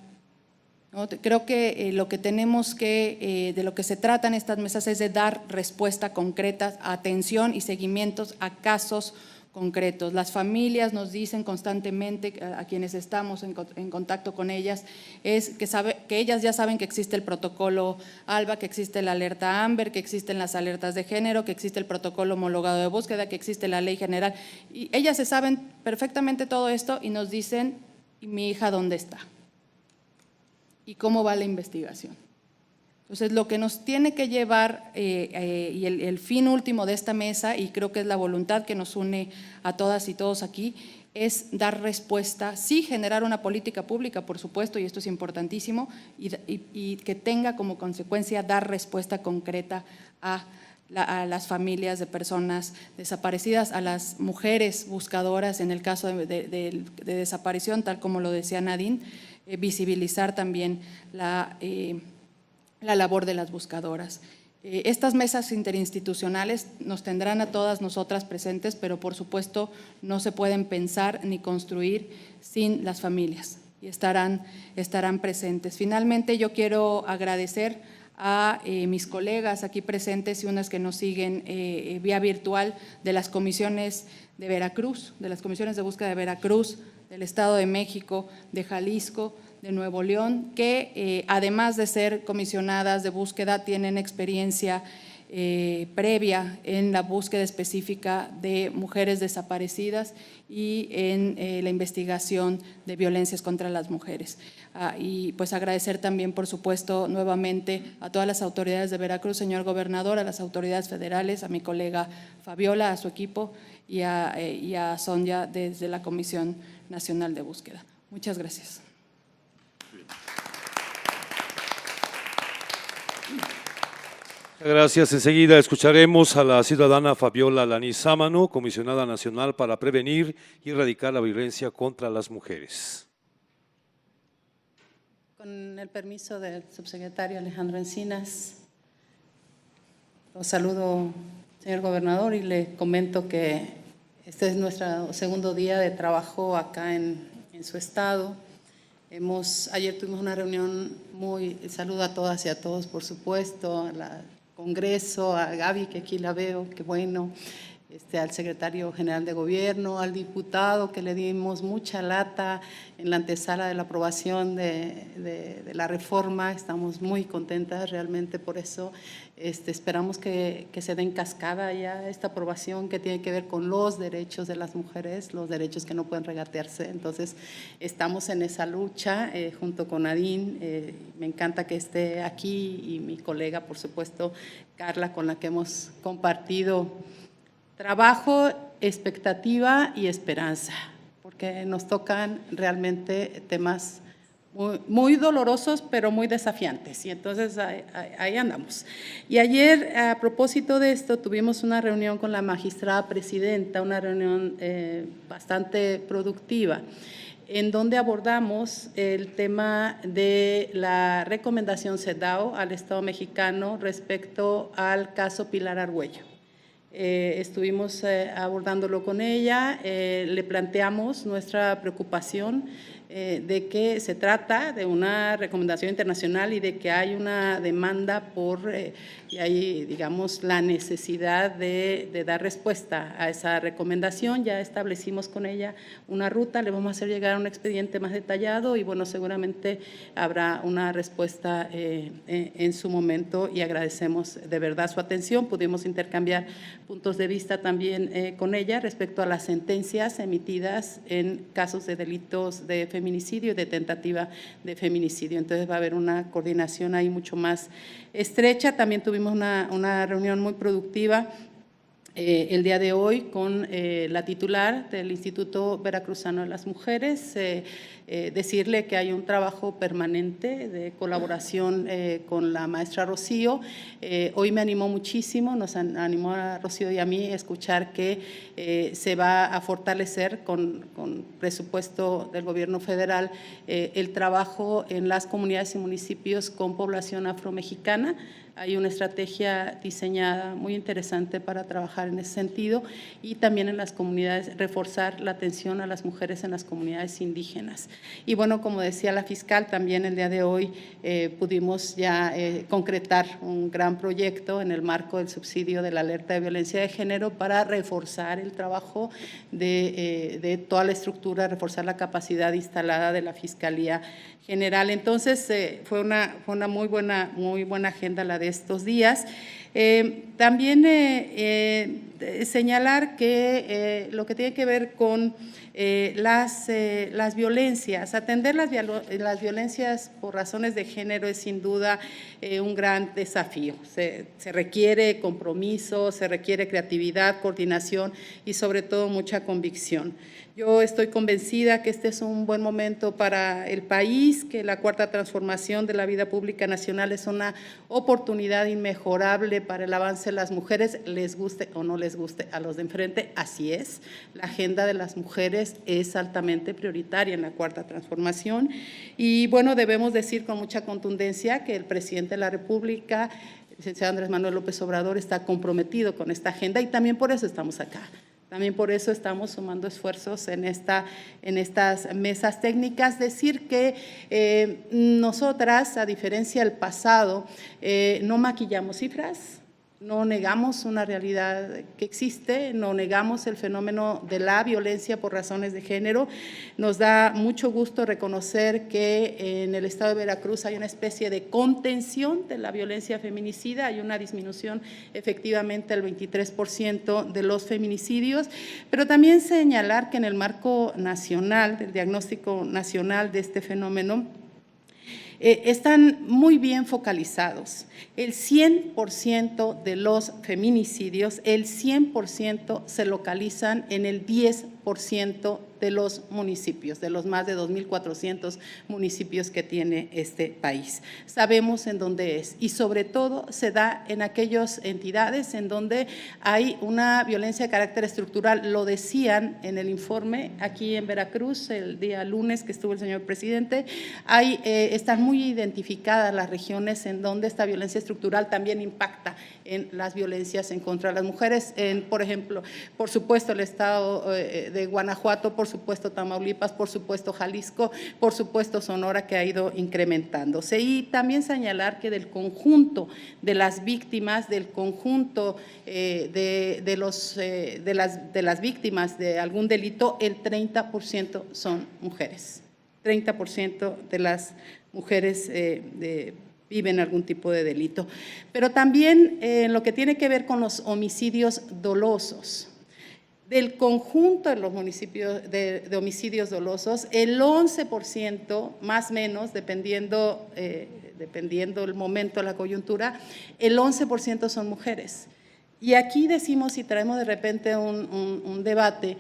[SPEAKER 6] ¿no? Creo que lo que tenemos que, de lo que se trata en estas mesas es de dar respuesta concreta, atención y seguimientos a casos concretos. Las familias nos dicen constantemente, a quienes estamos en contacto con ellas, es que ellas ya saben que existe el protocolo ALBA, que existe la alerta AMBER, que existen las alertas de género, que existe el protocolo homologado de búsqueda, que existe la ley general. Y ellas se saben perfectamente todo esto y nos dicen, ¿y mi hija dónde está? ¿Y cómo va la investigación? Entonces, lo que nos tiene que llevar y el fin último de esta mesa, y creo que es la voluntad que nos une a todas y todos aquí, es dar respuesta, sí generar una política pública, por supuesto, y esto es importantísimo, y que tenga como consecuencia dar respuesta concreta a las familias de personas desaparecidas, a las mujeres buscadoras en el caso de desaparición, tal como lo decía Nadine, visibilizar también la labor de las buscadoras. Estas mesas interinstitucionales nos tendrán a todas nosotras presentes, pero por supuesto no se pueden pensar ni construir sin las familias y estarán presentes. Finalmente, yo quiero agradecer a mis colegas aquí presentes y unas que nos siguen vía virtual de las comisiones de Veracruz, de las comisiones de búsqueda de Veracruz, del Estado de México, de Jalisco, de Nuevo León, que además de ser comisionadas de búsqueda tienen experiencia previa en la búsqueda específica de mujeres desaparecidas y en la investigación de violencias contra las mujeres. Y pues agradecer también, por supuesto, nuevamente a todas las autoridades de Veracruz, señor gobernador, a las autoridades federales, a mi colega Fabiola, a su equipo y a Sonia desde la Comisión Nacional de Búsqueda. Muchas gracias.
[SPEAKER 1] Gracias. Enseguida escucharemos a la ciudadana Fabiola Lanizámano, comisionada nacional para prevenir y erradicar la violencia contra las mujeres.
[SPEAKER 7] Con el permiso del subsecretario Alejandro Encinas, lo saludo, señor gobernador, y le comento que este es nuestro segundo día de trabajo acá en su estado. Ayer tuvimos una reunión saludo a todas y a todos, por supuesto, al Congreso, a Gaby, que aquí la veo, qué bueno, al secretario general de gobierno, al diputado, que le dimos mucha lata en la antesala de la aprobación de la reforma. Estamos muy contentas realmente por eso. Esperamos que se dé en cascada ya esta aprobación que tiene que ver con los derechos de las mujeres, los derechos que no pueden regatearse. Entonces, estamos en esa lucha junto con Nadine. Me encanta que esté aquí y mi colega, por supuesto, Carla, con la que hemos compartido trabajo, expectativa y esperanza, porque nos tocan realmente temas muy dolorosos, pero muy desafiantes, y entonces ahí andamos. Y ayer, a propósito de esto, tuvimos una reunión con la magistrada presidenta, una reunión bastante productiva, en donde abordamos el tema de la recomendación CEDAW al Estado mexicano respecto al caso Pilar Argüello. Estuvimos abordándolo con ella, le planteamos nuestra preocupación de que se trata de una recomendación internacional y de que hay una demanda y hay, digamos, la necesidad de dar respuesta a esa recomendación. Ya establecimos con ella una ruta, le vamos a hacer llegar un expediente más detallado y, bueno, seguramente habrá una respuesta en su momento, y agradecemos de verdad su atención. Pudimos intercambiar puntos de vista también con ella respecto a las sentencias emitidas en casos de delitos de feminicidio y de tentativa de feminicidio. Entonces va a haber una coordinación ahí mucho más estrecha. También tuvimos una reunión muy productiva el día de hoy con la titular del Instituto Veracruzano de las Mujeres, decirle que hay un trabajo permanente de colaboración con la maestra Rocío. Hoy me animó muchísimo, nos animó a Rocío y a mí a escuchar que se va a fortalecer con presupuesto del gobierno federal el trabajo en las comunidades y municipios con población afromexicana. Hay una estrategia diseñada muy interesante para trabajar en ese sentido y también en las comunidades, reforzar la atención a las mujeres en las comunidades indígenas. Y bueno, como decía la fiscal, también el día de hoy pudimos ya concretar un gran proyecto en el marco del subsidio de la alerta de violencia de género para reforzar el trabajo de toda la estructura, reforzar la capacidad instalada de la Fiscalía General. Entonces, fue una muy buena agenda la de estos días. También señalar que lo que tiene que ver con las violencias, atender las violencias por razones de género es sin duda un gran desafío. Se requiere compromiso, se requiere creatividad, coordinación y sobre todo mucha convicción. Yo estoy convencida que este es un buen momento para el país, que la cuarta transformación de la vida pública nacional es una oportunidad inmejorable para el avance de las mujeres, les guste o no les guste a los de enfrente, así es. La agenda de las mujeres es altamente prioritaria en la cuarta transformación y bueno, debemos decir con mucha contundencia que el presidente de la República, el licenciado Andrés Manuel López Obrador, está comprometido con esta agenda y también por eso estamos acá. También por eso estamos sumando esfuerzos en estas mesas técnicas. Decir que nosotras, a diferencia del pasado, no maquillamos cifras, no negamos una realidad que existe, no negamos el fenómeno de la violencia por razones de género. Nos da mucho gusto reconocer que en el estado de Veracruz hay una especie de contención de la violencia feminicida, hay una disminución efectivamente del 23% de los feminicidios, pero también señalar que en el marco nacional, del diagnóstico nacional de este fenómeno, están muy bien focalizados. El 100% de los feminicidios, el 100% se localizan en el 10% de los municipios, de los más de 2.400 municipios que tiene este país. Sabemos en dónde es y sobre todo se da en aquellas entidades en donde hay una violencia de carácter estructural. Lo decían en el informe aquí en Veracruz el día lunes que estuvo el señor presidente, están muy identificadas las regiones en donde esta violencia estructural también impacta en las violencias en contra de las mujeres. Por ejemplo, por supuesto el estado de Guanajuato, por supuesto Tamaulipas, por supuesto Jalisco, por supuesto Sonora, que ha ido incrementándose. Y también señalar que del conjunto de las víctimas, del conjunto de las víctimas de algún delito, el 30% son mujeres. 30% de las mujeres viven algún tipo de delito. Pero también en lo que tiene que ver con los homicidios dolosos, del conjunto de los municipios de homicidios dolosos, el 11%, más o menos, dependiendo el momento, la coyuntura, el 11% son mujeres. Y aquí decimos, y traemos de repente un debate,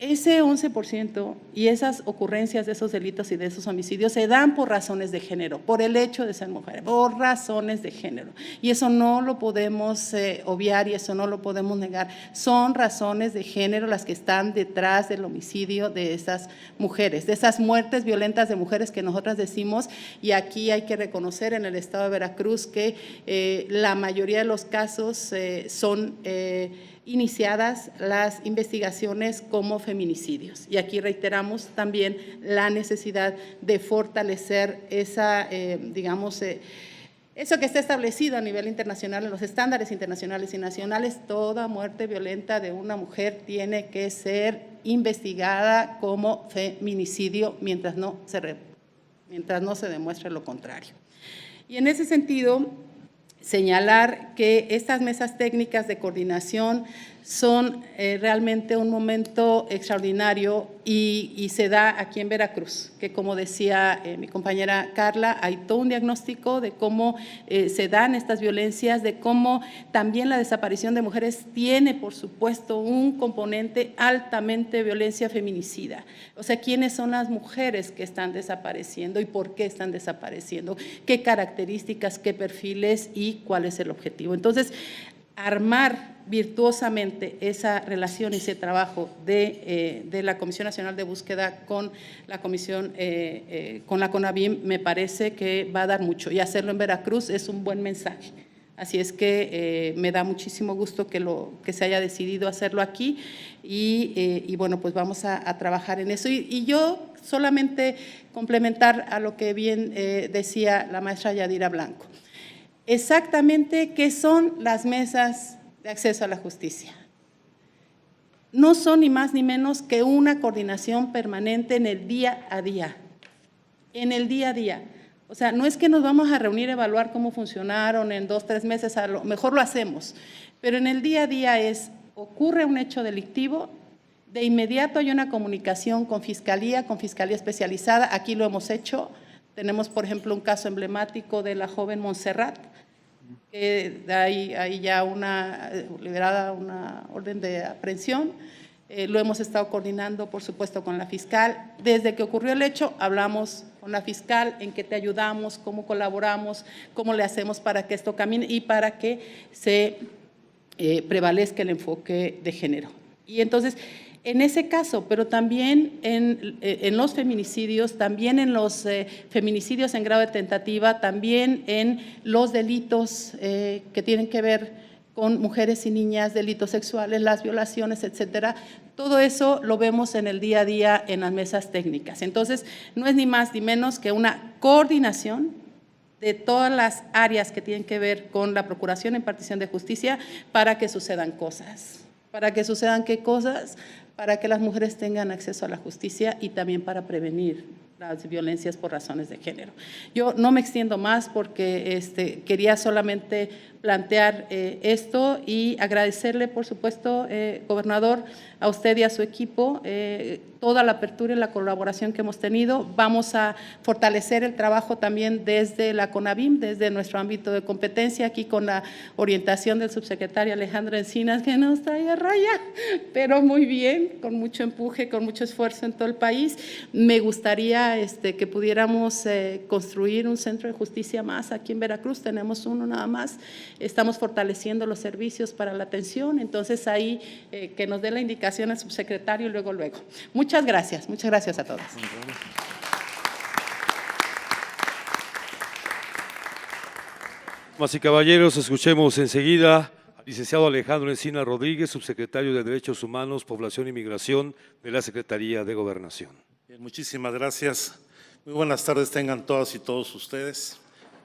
[SPEAKER 7] ese 11% y esas ocurrencias de esos delitos y de esos homicidios se dan por razones de género, por el hecho de ser mujeres, por razones de género. Y eso no lo podemos obviar y eso no lo podemos negar. Son razones de género las que están detrás del homicidio de esas mujeres, de esas muertes violentas de mujeres que nosotras decimos, y aquí hay que reconocer en el estado de Veracruz que la mayoría de los casos son iniciadas las investigaciones como feminicidios. Y aquí reiteramos también la necesidad de fortalecer esa, eso que está establecido a nivel internacional, en los estándares internacionales y nacionales. Toda muerte violenta de una mujer tiene que ser investigada como feminicidio mientras no se demuestre lo contrario. Y en ese sentido, señalar que estas mesas técnicas de coordinación son realmente un momento extraordinario y se da aquí en Veracruz, que como decía mi compañera Carla, hay todo un diagnóstico de cómo se dan estas violencias, de cómo también la desaparición de mujeres tiene, por supuesto, un componente altamente violencia feminicida. O sea, ¿quiénes son las mujeres que están desapareciendo y por qué están desapareciendo? ¿Qué características, qué perfiles y cuál es el objetivo? Entonces, armar virtuosamente esa relación y ese trabajo de la Comisión Nacional de Búsqueda con la Comisión, con la CONAVIM, me parece que va a dar mucho. Y hacerlo en Veracruz es un buen mensaje. Así es que me da muchísimo gusto que se haya decidido hacerlo aquí y bueno, pues vamos a trabajar en eso. Y yo solamente complementar a lo que bien decía la maestra Yadira Blanco. Exactamente qué son las mesas de acceso a la justicia. No son ni más ni menos que una coordinación permanente en el día a día, en el día a día. O sea, no es que nos vamos a reunir a evaluar cómo funcionaron en 2 o 3 meses, a lo mejor lo hacemos, pero en el día a día ocurre un hecho delictivo, de inmediato hay una comunicación con fiscalía especializada, aquí lo hemos hecho. Tenemos, por ejemplo, un caso emblemático de la joven Montserrat, que hay ya liberada una orden de aprehensión. Lo hemos estado coordinando, por supuesto, con la fiscal. Desde que ocurrió el hecho, hablamos con la fiscal en qué te ayudamos, cómo colaboramos, cómo le hacemos para que esto camine y para que se prevalezca el enfoque de género. Y entonces, en ese caso, pero también en los feminicidios, también en los feminicidios en grado de tentativa, también en los delitos que tienen que ver con mujeres y niñas, delitos sexuales, las violaciones, etcétera. Todo eso lo vemos en el día a día en las mesas técnicas. Entonces, no es ni más ni menos que una coordinación de todas las áreas que tienen que ver con la procuración e impartición de justicia para que sucedan cosas. ¿Para que sucedan qué cosas? Para que las mujeres tengan acceso a la justicia y también para prevenir las violencias por razones de género. Yo no me extiendo más porque quería solamente plantear esto y agradecerle, por supuesto, gobernador, a usted y a su equipo, toda la apertura y la colaboración que hemos tenido. Vamos a fortalecer el trabajo también desde la CONAVIM, desde nuestro ámbito de competencia, aquí con la orientación del subsecretario Alejandro Encinas, que nos trae a raya, pero muy bien, con mucho empuje, con mucho esfuerzo en todo el país. Me gustaría que pudiéramos construir un centro de justicia más aquí en Veracruz. Tenemos uno nada más. Estamos fortaleciendo los servicios para la atención, entonces ahí que nos dé la indicación al subsecretario y luego. Muchas gracias a todos.
[SPEAKER 1] Damas y caballeros, escuchemos enseguida al licenciado Alejandro Encinas Rodríguez, subsecretario de Derechos Humanos, Población y Migración de la Secretaría de Gobernación.
[SPEAKER 8] Bien, muchísimas gracias. Muy buenas tardes tengan todas y todos ustedes.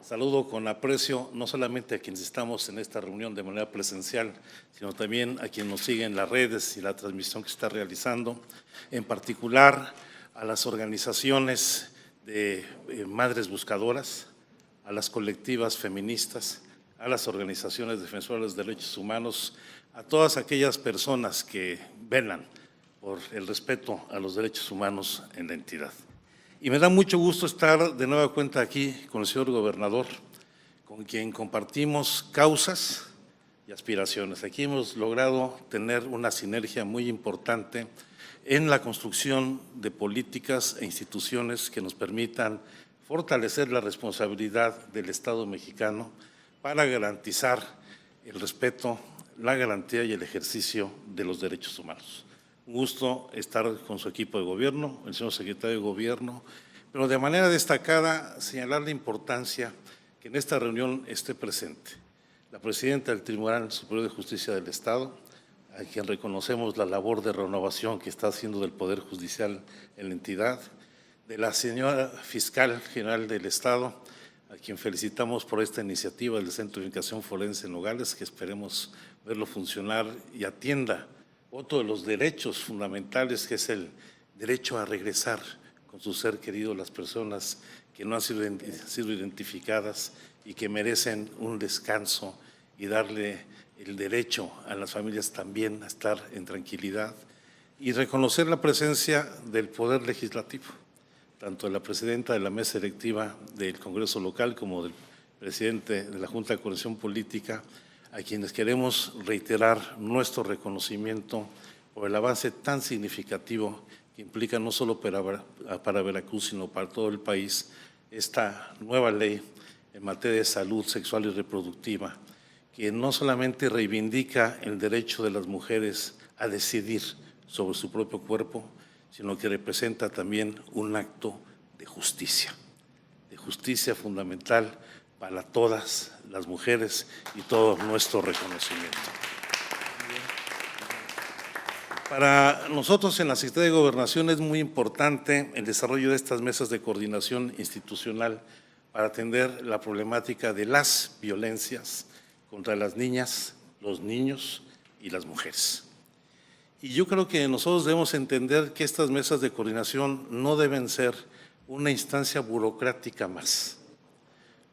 [SPEAKER 8] Saludo con aprecio no solamente a quienes estamos en esta reunión de manera presencial, sino también a quienes nos siguen en las redes y la transmisión que se está realizando, en particular a las organizaciones de madres buscadoras, a las colectivas feministas, a las organizaciones defensoras de derechos humanos, a todas aquellas personas que velan por el respeto a los derechos humanos en la entidad. Y me da mucho gusto estar de nueva cuenta aquí con el señor gobernador, con quien compartimos causas y aspiraciones. Aquí hemos logrado tener una sinergia muy importante en la construcción de políticas e instituciones que nos permitan fortalecer la responsabilidad del Estado mexicano para garantizar el respeto, la garantía y el ejercicio de los derechos humanos. Un gusto estar con su equipo de gobierno, el señor secretario de Gobierno, pero de manera destacada señalar la importancia que en esta reunión esté presente la presidenta del Tribunal Superior de Justicia del Estado, a quien reconocemos la labor de renovación que está haciendo del Poder Judicial en la entidad, de la señora Fiscal General del Estado, a quien felicitamos por esta iniciativa del Centro de Educación Forense en Nogales, que esperemos verlo funcionar y atienda otro de los derechos fundamentales, que es el derecho a regresar con su ser querido las personas que no han sido identificadas y que merecen un descanso y darle el derecho a las familias también a estar en tranquilidad y reconocer la presencia del Poder Legislativo, tanto de la presidenta de la mesa directiva del Congreso local como del presidente de la Junta de Coordinación Política, a quienes queremos reiterar nuestro reconocimiento por el avance tan significativo que implica no solo para Veracruz, sino para todo el país, esta nueva ley en materia de salud sexual y reproductiva, que no solamente reivindica el derecho de las mujeres a decidir sobre su propio cuerpo, sino que representa también un acto de justicia fundamental para todas las mujeres y todo nuestro reconocimiento. Para nosotros en la Secretaría de Gobernación es muy importante el desarrollo de estas mesas de coordinación institucional para atender la problemática de las violencias contra las niñas, los niños y las mujeres. Y yo creo que nosotros debemos entender que estas mesas de coordinación no deben ser una instancia burocrática más.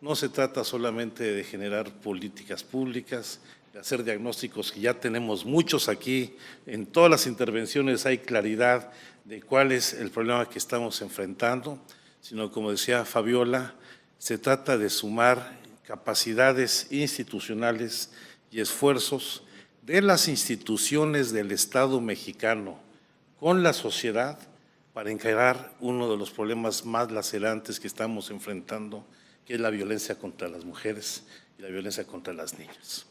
[SPEAKER 8] No se trata solamente de generar políticas públicas, de hacer diagnósticos, que ya tenemos muchos aquí. En todas las intervenciones hay claridad de cuál es el problema que estamos enfrentando, sino, como decía Fabiola, se trata de sumar capacidades institucionales y esfuerzos de las instituciones del Estado mexicano con la sociedad para encarar uno de los problemas más lacerantes que estamos enfrentando, que es la violencia contra las mujeres y la violencia contra las niñas.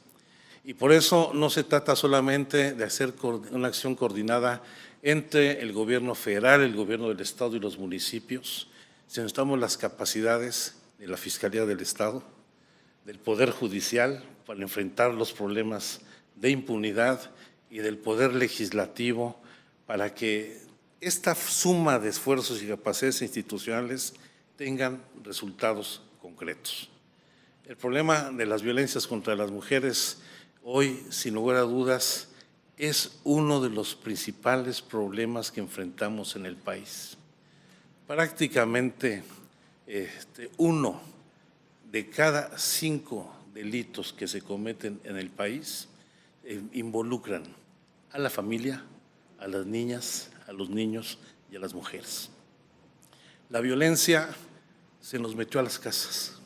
[SPEAKER 8] Y por eso no se trata solamente de hacer una acción coordinada entre el gobierno federal, el gobierno del Estado y los municipios, sino necesitamos las capacidades de la Fiscalía del Estado, del Poder Judicial para enfrentar los problemas de impunidad y del Poder Legislativo para que esta suma de esfuerzos y capacidades institucionales tengan resultados concretos. El problema de las violencias contra las mujeres hoy, sin lugar a dudas, es uno de los principales problemas que enfrentamos en el país. Prácticamente 1 de cada 5 delitos que se cometen en el país involucran a la familia, a las niñas, a los niños y a las mujeres. La violencia se nos metió a las casas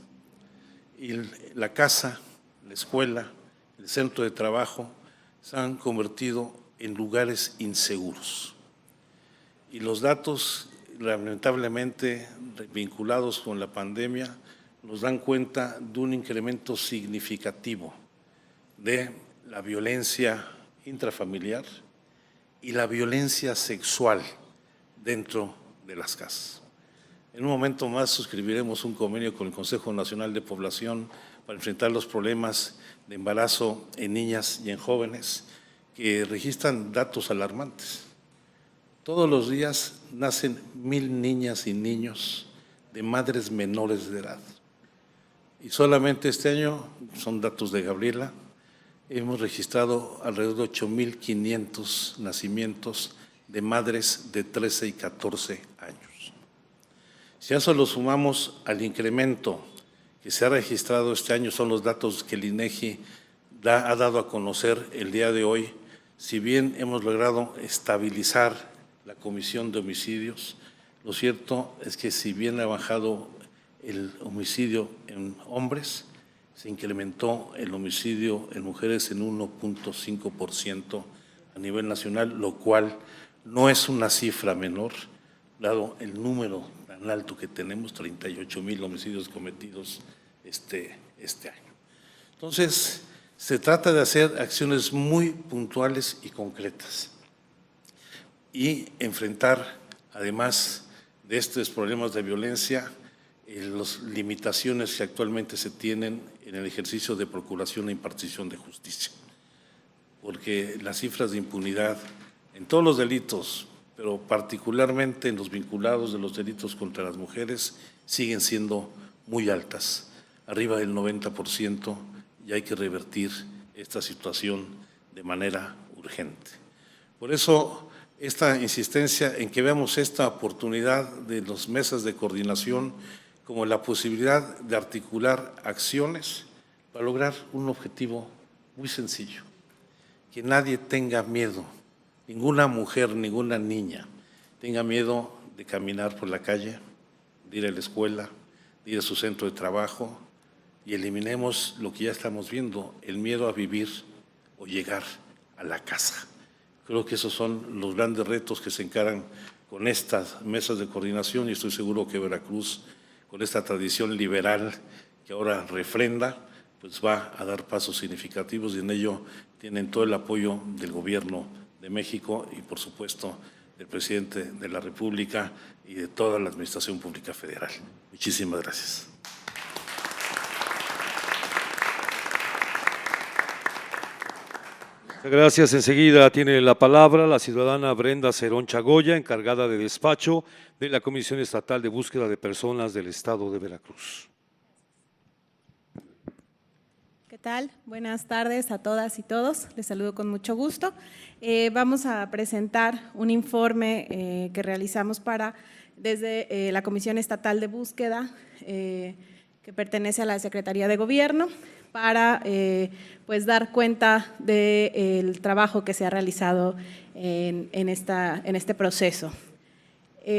[SPEAKER 8] y la casa, la escuela, el centro de trabajo se han convertido en lugares inseguros. Y los datos, lamentablemente, vinculados con la pandemia, nos dan cuenta de un incremento significativo de la violencia intrafamiliar y la violencia sexual dentro de las casas. En un momento más suscribiremos un convenio con el Consejo Nacional de Población para enfrentar los problemas de embarazo en niñas y en jóvenes que registran datos alarmantes. Todos los días nacen 1000 niñas y niños de madres menores de edad. Y solamente este año, son datos de Gabriela, hemos registrado alrededor de 8,500 nacimientos de madres de 13 y 14 años. Si a eso lo sumamos al incremento que se ha registrado este año, son los datos que el INEGI ha dado a conocer el día de hoy, si bien hemos logrado estabilizar la comisión de homicidios, lo cierto es que si bien ha bajado el homicidio en hombres, se incrementó el homicidio en mujeres en 1.5% a nivel nacional, lo cual no es una cifra menor, dado el número tan alto que tenemos, 38,000 homicidios cometidos este año. Entonces, se trata de hacer acciones muy puntuales y concretas y enfrentar, además de estos problemas de violencia, las limitaciones que actualmente se tienen en el ejercicio de procuración e impartición de justicia. Porque las cifras de impunidad en todos los delitos, pero particularmente en los vinculados de los delitos contra las mujeres, siguen siendo muy altas, arriba del 90%, y hay que revertir esta situación de manera urgente. Por eso, esta insistencia en que veamos esta oportunidad de las mesas de coordinación como la posibilidad de articular acciones para lograr un objetivo muy sencillo, que nadie tenga miedo, ninguna mujer, ninguna niña tenga miedo de caminar por la calle, de ir a la escuela, de ir a su centro de trabajo, y eliminemos lo que ya estamos viendo, el miedo a vivir o llegar a la casa. Creo que esos son los grandes retos que se encaran con estas mesas de coordinación, y estoy seguro que Veracruz, con esta tradición liberal que ahora refrenda, pues va a dar pasos significativos, y en ello tienen todo el apoyo del Gobierno de México y, por supuesto, del Presidente de la República y de toda la Administración Pública Federal. Muchísimas gracias.
[SPEAKER 1] Gracias. Enseguida tiene la palabra la ciudadana Brenda Cerón Chagoya, encargada de despacho de la Comisión Estatal de Búsqueda de Personas del Estado de Veracruz.
[SPEAKER 9] ¿Qué tal? Buenas tardes a todas y todos. Les saludo con mucho gusto. Vamos a presentar un informe que realizamos desde la Comisión Estatal de Búsqueda, que pertenece a la Secretaría de Gobierno, para pues dar cuenta del trabajo que se ha realizado en este proceso.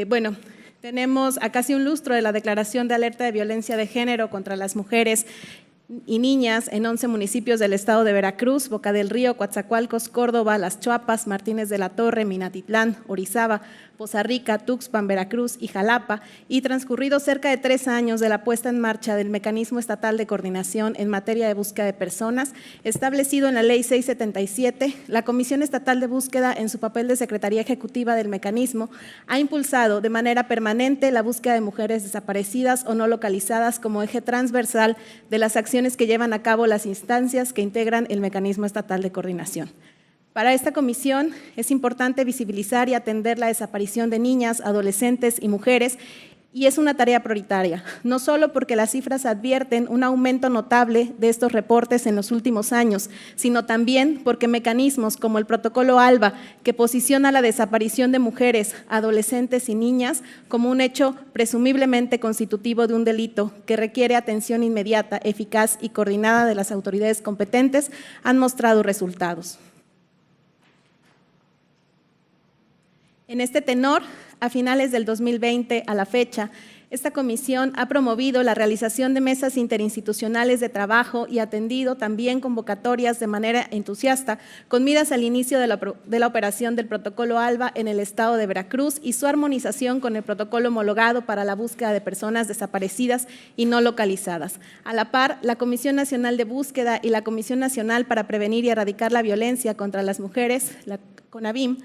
[SPEAKER 9] Bueno, tenemos a casi un lustro de la Declaración de Alerta de Violencia de Género contra las Mujeres y niñas en 11 municipios del estado de Veracruz: Boca del Río, Coatzacoalcos, Córdoba, Las Chuapas, Martínez de la Torre, Minatitlán, Orizaba, Poza Rica, Tuxpan, Veracruz y Jalapa, y transcurridos cerca de 3 años de la puesta en marcha del Mecanismo Estatal de Coordinación en materia de búsqueda de personas, establecido en la Ley 677, la Comisión Estatal de Búsqueda, en su papel de Secretaría Ejecutiva del mecanismo, ha impulsado de manera permanente la búsqueda de mujeres desaparecidas o no localizadas como eje transversal de las acciones que llevan a cabo las instancias que integran el Mecanismo Estatal de Coordinación. Para esta comisión es importante visibilizar y atender la desaparición de niñas, adolescentes y mujeres, y es una tarea prioritaria, no solo porque las cifras advierten un aumento notable de estos reportes en los últimos años, sino también porque mecanismos como el Protocolo ALBA, que posiciona la desaparición de mujeres, adolescentes y niñas como un hecho presumiblemente constitutivo de un delito que requiere atención inmediata, eficaz y coordinada de las autoridades competentes, han mostrado resultados. En este tenor, a finales del 2020 a la fecha, esta comisión ha promovido la realización de mesas interinstitucionales de trabajo y atendido también convocatorias de manera entusiasta con miras al inicio de la operación del Protocolo ALBA en el estado de Veracruz y su armonización con el protocolo homologado para la búsqueda de personas desaparecidas y no localizadas. A la par, la Comisión Nacional de Búsqueda y la Comisión Nacional para Prevenir y Erradicar la Violencia contra las Mujeres, la CONAVIM,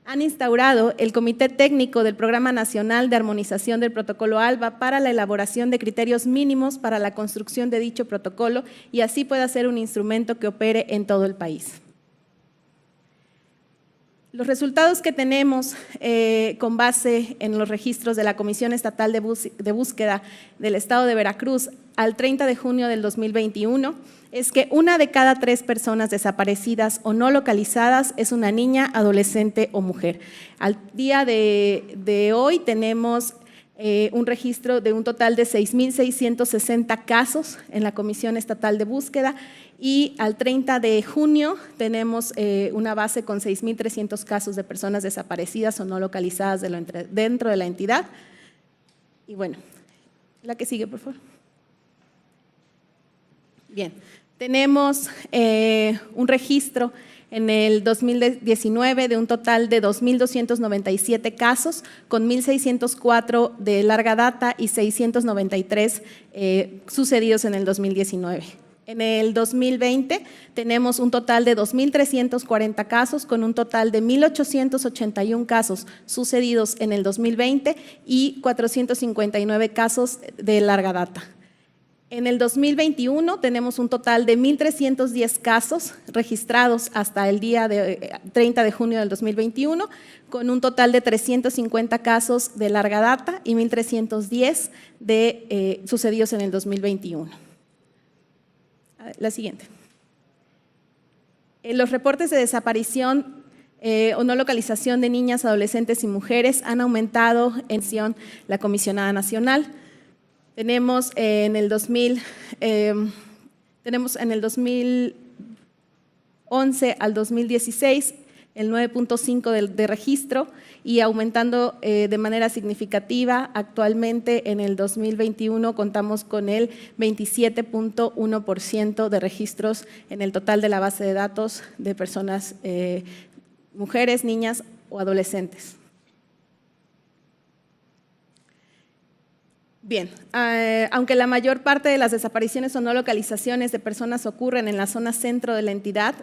[SPEAKER 9] han instaurado el Comité Técnico del Programa Nacional de Armonización del Protocolo ALBA para la elaboración de criterios mínimos para la construcción de dicho protocolo y así pueda ser un instrumento que opere en todo el país. Los resultados que tenemos con base en los registros de la Comisión Estatal de Búsqueda del Estado de Veracruz al 30 de junio del 2021 es que 1 de cada 3 personas desaparecidas o no localizadas es una niña, adolescente o mujer. Al día de hoy tenemos un registro de un total de 6,660 casos en la Comisión Estatal de Búsqueda, y al 30 de junio tenemos una base con 6,300 casos de personas desaparecidas o no localizadas dentro de la entidad. Y bueno, la que sigue, por favor. Bien, tenemos un registro en el 2019 de un total de 2,297 casos, con 1,604 de larga data y 693 sucedidos en el 2019. En el 2020 tenemos un total de 2,340 casos, con un total de 1,881 casos sucedidos en el 2020 y 459 casos de larga data. En el 2021 tenemos un total de 1,310 casos registrados hasta el día de 30 de junio del 2021, con un total de 350 casos de larga data y 1,310 sucedidos en el 2021. La siguiente. Los reportes de desaparición o no localización de niñas, adolescentes y mujeres han aumentado en la Comisionada Nacional. Tenemos en el 2020 2011 al 2016, el 9.5 de registro, y aumentando de manera significativa. Actualmente, en el 2021, contamos con el 27.1% de registros en el total de la base de datos de personas, mujeres, niñas o adolescentes. Bien, aunque la mayor parte de las desapariciones o no localizaciones de personas ocurren en la zona centro de la entidad,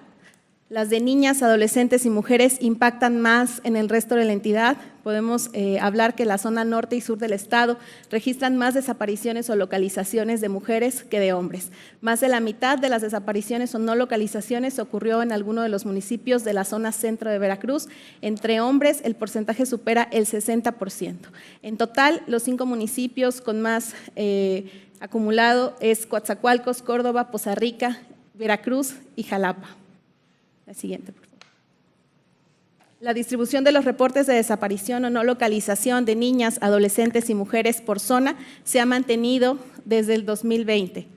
[SPEAKER 9] las de niñas, adolescentes y mujeres impactan más en el resto de la entidad. Podemos hablar que la zona norte y sur del estado registran más desapariciones o localizaciones de mujeres que de hombres. Más de la mitad de las desapariciones o no localizaciones ocurrió en alguno de los municipios de la zona centro de Veracruz. Entre hombres, el porcentaje supera el 60%. En total, los 5 municipios con más acumulado es Coatzacoalcos, Córdoba, Poza Rica, Veracruz y Jalapa. La siguiente, por favor. La distribución de los reportes de desaparición o no localización de niñas, adolescentes y mujeres por zona se ha mantenido desde el 2020.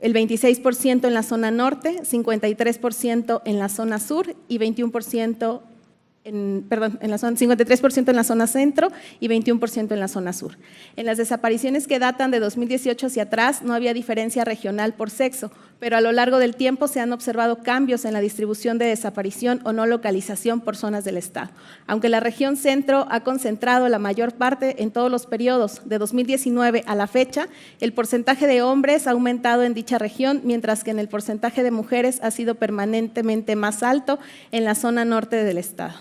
[SPEAKER 9] El 26% en la zona norte, 53% en la zona sur y 21% 53% en la zona centro y 21% en la zona sur. En las desapariciones que datan de 2018 hacia atrás no había diferencia regional por sexo, pero a lo largo del tiempo se han observado cambios en la distribución de desaparición o no localización por zonas del estado. Aunque la región centro ha concentrado la mayor parte en todos los periodos de 2019 a la fecha, el porcentaje de hombres ha aumentado en dicha región, mientras que en el porcentaje de mujeres ha sido permanentemente más alto en la zona norte del estado.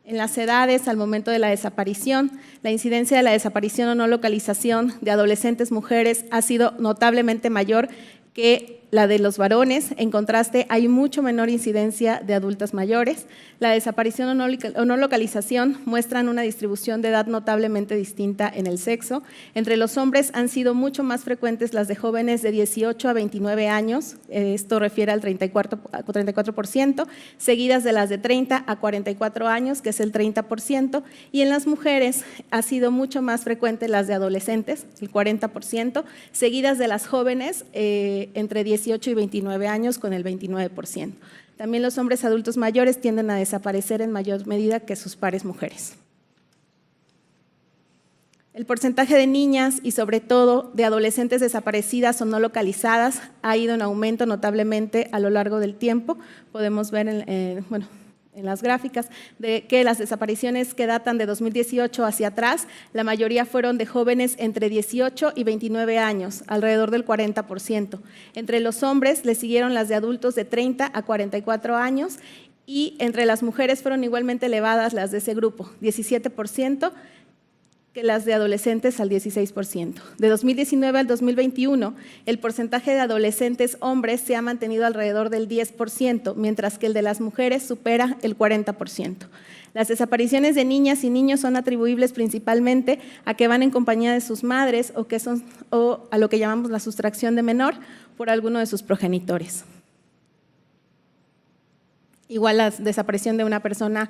[SPEAKER 9] En las edades, al momento de la desaparición, la incidencia de la desaparición o no localización de adolescentes mujeres ha sido notablemente mayor que la de los varones. En contraste, hay mucho menor incidencia de adultas mayores. La desaparición o no localización muestran una distribución de edad notablemente distinta en el sexo. Entre los hombres han sido mucho más frecuentes las de jóvenes de 18 a 29 años, esto refiere al 34%, seguidas de las de 30 a 44 años, que es el 30%, y en las mujeres ha sido mucho más frecuente las de adolescentes, el 40%, seguidas de las jóvenes entre 18 y 29 años con el 29%. También los hombres adultos mayores tienden a desaparecer en mayor medida que sus pares mujeres. El porcentaje de niñas y sobre todo de adolescentes desaparecidas o no localizadas ha ido en aumento notablemente a lo largo del tiempo. Podemos ver en las gráficas de que las desapariciones que datan de 2018 hacia atrás, la mayoría fueron de jóvenes entre 18 y 29 años, alrededor del 40%. Entre los hombres le siguieron las de adultos de 30 a 44 años y entre las mujeres fueron igualmente elevadas las de ese grupo, 17%, que las de adolescentes al 16%. De 2019 al 2021, el porcentaje de adolescentes hombres se ha mantenido alrededor del 10%, mientras que el de las mujeres supera el 40%. Las desapariciones de niñas y niños son atribuibles principalmente a que van en compañía de sus madres o a lo que llamamos la sustracción de menor por alguno de sus progenitores. Igual la desaparición de una persona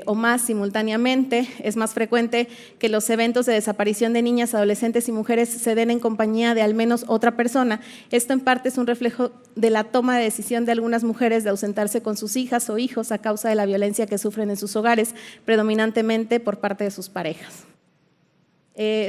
[SPEAKER 9] o más simultáneamente es más frecuente que los eventos de desaparición de niñas, adolescentes y mujeres se den en compañía de al menos otra persona. Esto en parte es un reflejo de la toma de decisión de algunas mujeres de ausentarse con sus hijas o hijos a causa de la violencia que sufren en sus hogares, predominantemente por parte de sus parejas.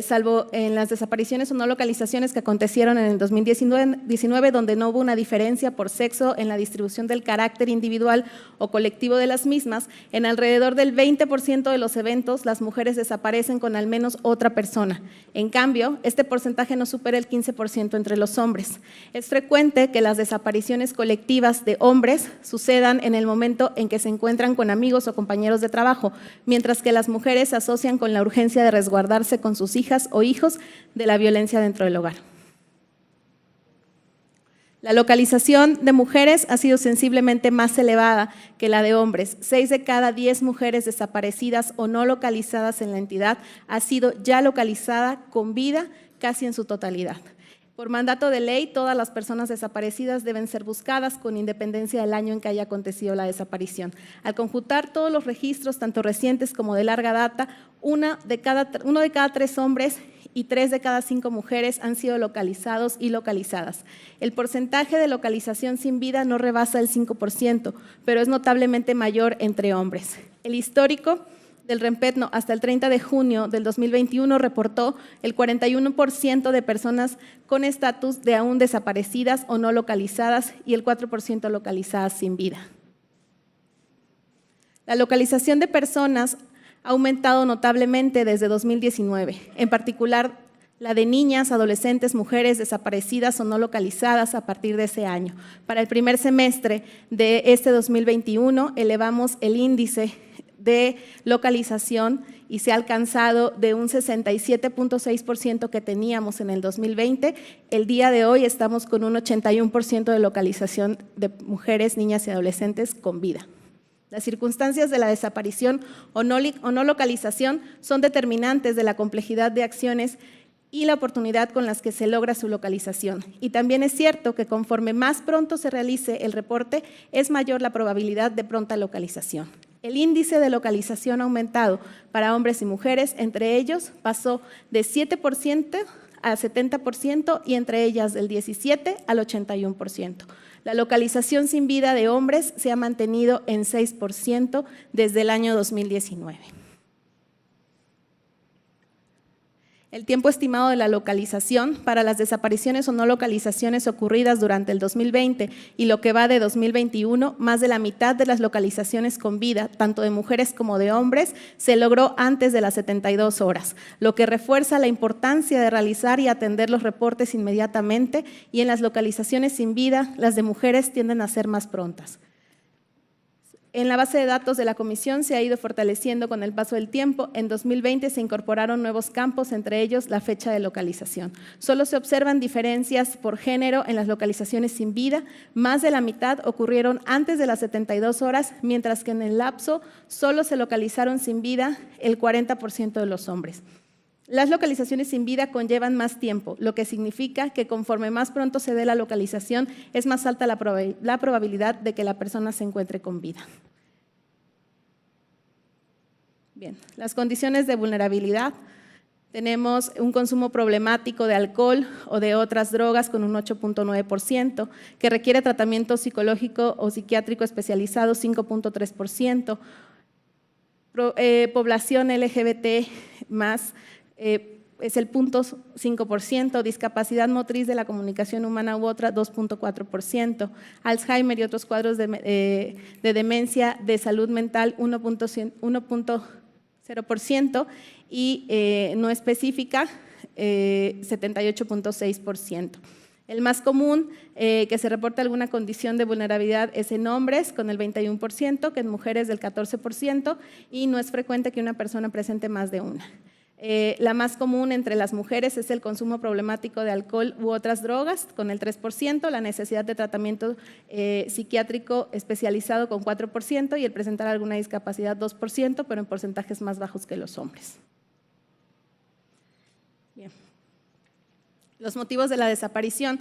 [SPEAKER 9] Salvo en las desapariciones o no localizaciones que acontecieron en el 2019, donde no hubo una diferencia por sexo en la distribución del carácter individual o colectivo de las mismas, en alrededor del 20% de los eventos las mujeres desaparecen con al menos otra persona. En cambio, este porcentaje no supera el 15% entre los hombres. Es frecuente que las desapariciones colectivas de hombres sucedan en el momento en que se encuentran con amigos o compañeros de trabajo, mientras que las mujeres se asocian con la urgencia de resguardarse con sus hijas o hijos de la violencia dentro del hogar. La localización de mujeres ha sido sensiblemente más elevada que la de hombres. 6 de cada 10 mujeres desaparecidas o no localizadas en la entidad ha sido ya localizada con vida casi en su totalidad. Por mandato de ley, todas las personas desaparecidas deben ser buscadas con independencia del año en que haya acontecido la desaparición. Al conjuntar todos los registros, tanto recientes como de larga data, uno de cada 3 hombres y 3 de cada 5 mujeres han sido localizados y localizadas. El porcentaje de localización sin vida no rebasa el 5%, pero es notablemente mayor entre hombres. El histórico del RENPETNO hasta el 30 de junio del 2021 reportó el 41% de personas con estatus de aún desaparecidas o no localizadas y el 4% localizadas sin vida. La localización de personas ha aumentado notablemente desde 2019, en particular la de niñas, adolescentes, mujeres desaparecidas o no localizadas a partir de ese año. Para el primer semestre de este 2021 elevamos el índice de localización y se ha alcanzado de un 67.6% que teníamos en el 2020. El día de hoy estamos con un 81% de localización de mujeres, niñas y adolescentes con vida. Las circunstancias de la desaparición o no localización son determinantes de la complejidad de acciones y la oportunidad con las que se logra su localización. Y también es cierto que conforme más pronto se realice el reporte, es mayor la probabilidad de pronta localización. El índice de localización ha aumentado para hombres y mujeres, entre ellos pasó de 7% a 70% y entre ellas del 17% al 81%. La localización sin vida de hombres se ha mantenido en 6% desde el año 2019. El tiempo estimado de la localización para las desapariciones o no localizaciones ocurridas durante el 2020 y lo que va de 2021, más de la mitad de las localizaciones con vida, tanto de mujeres como de hombres, se logró antes de las 72 horas, lo que refuerza la importancia de realizar y atender los reportes inmediatamente, y en las localizaciones sin vida, las de mujeres tienden a ser más prontas. En la base de datos de la Comisión se ha ido fortaleciendo con el paso del tiempo. En 2020 se incorporaron nuevos campos, entre ellos la fecha de localización. Solo se observan diferencias por género en las localizaciones sin vida. Más de la mitad ocurrieron antes de las 72 horas, mientras que en el lapso solo se localizaron sin vida el 40% de los hombres. Las localizaciones sin vida conllevan más tiempo, lo que significa que conforme más pronto se dé la localización, es más alta la probabilidad de que la persona se encuentre con vida. Bien, las condiciones de vulnerabilidad. Tenemos un consumo problemático de alcohol o de otras drogas con un 8.9%, que requiere tratamiento psicológico o psiquiátrico especializado 5.3%, población LGBT más es el 0.5%, discapacidad motriz de la comunicación humana u otra 2.4%, Alzheimer y otros cuadros de demencia de salud mental 1.0% y no específica 78.6%. El más común que se reporta alguna condición de vulnerabilidad es en hombres con el 21%, que en mujeres del 14% y no es frecuente que una persona presente más de una. La más común entre las mujeres es el consumo problemático de alcohol u otras drogas con el 3%, la necesidad de tratamiento psiquiátrico especializado con 4% y el presentar alguna discapacidad 2%, pero en porcentajes más bajos que los hombres. Bien. Los motivos de la desaparición.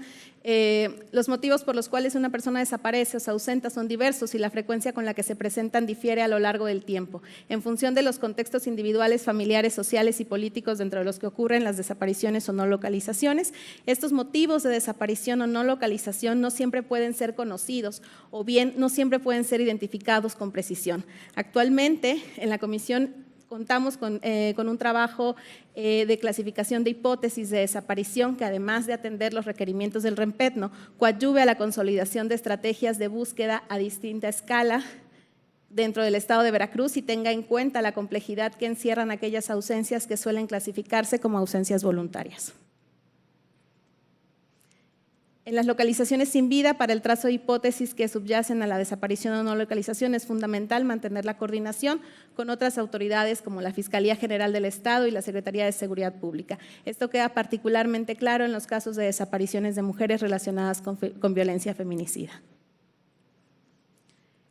[SPEAKER 9] Los motivos por los cuales una persona desaparece o se ausenta son diversos y la frecuencia con la que se presentan difiere a lo largo del tiempo, en función de los contextos individuales, familiares, sociales y políticos dentro de los que ocurren las desapariciones o no localizaciones. Estos motivos de desaparición o no localización no siempre pueden ser conocidos o bien no siempre pueden ser identificados con precisión. Actualmente, en la Comisión contamos con un trabajo de clasificación de hipótesis de desaparición que, además de atender los requerimientos del RENPETNO, coadyuve a la consolidación de estrategias de búsqueda a distinta escala dentro del Estado de Veracruz y tenga en cuenta la complejidad que encierran aquellas ausencias que suelen clasificarse como ausencias voluntarias. En las localizaciones sin vida, para el trazo de hipótesis que subyacen a la desaparición o no localización, es fundamental mantener la coordinación con otras autoridades como la Fiscalía General del Estado y la Secretaría de Seguridad Pública. Esto queda particularmente claro en los casos de desapariciones de mujeres relacionadas con violencia feminicida.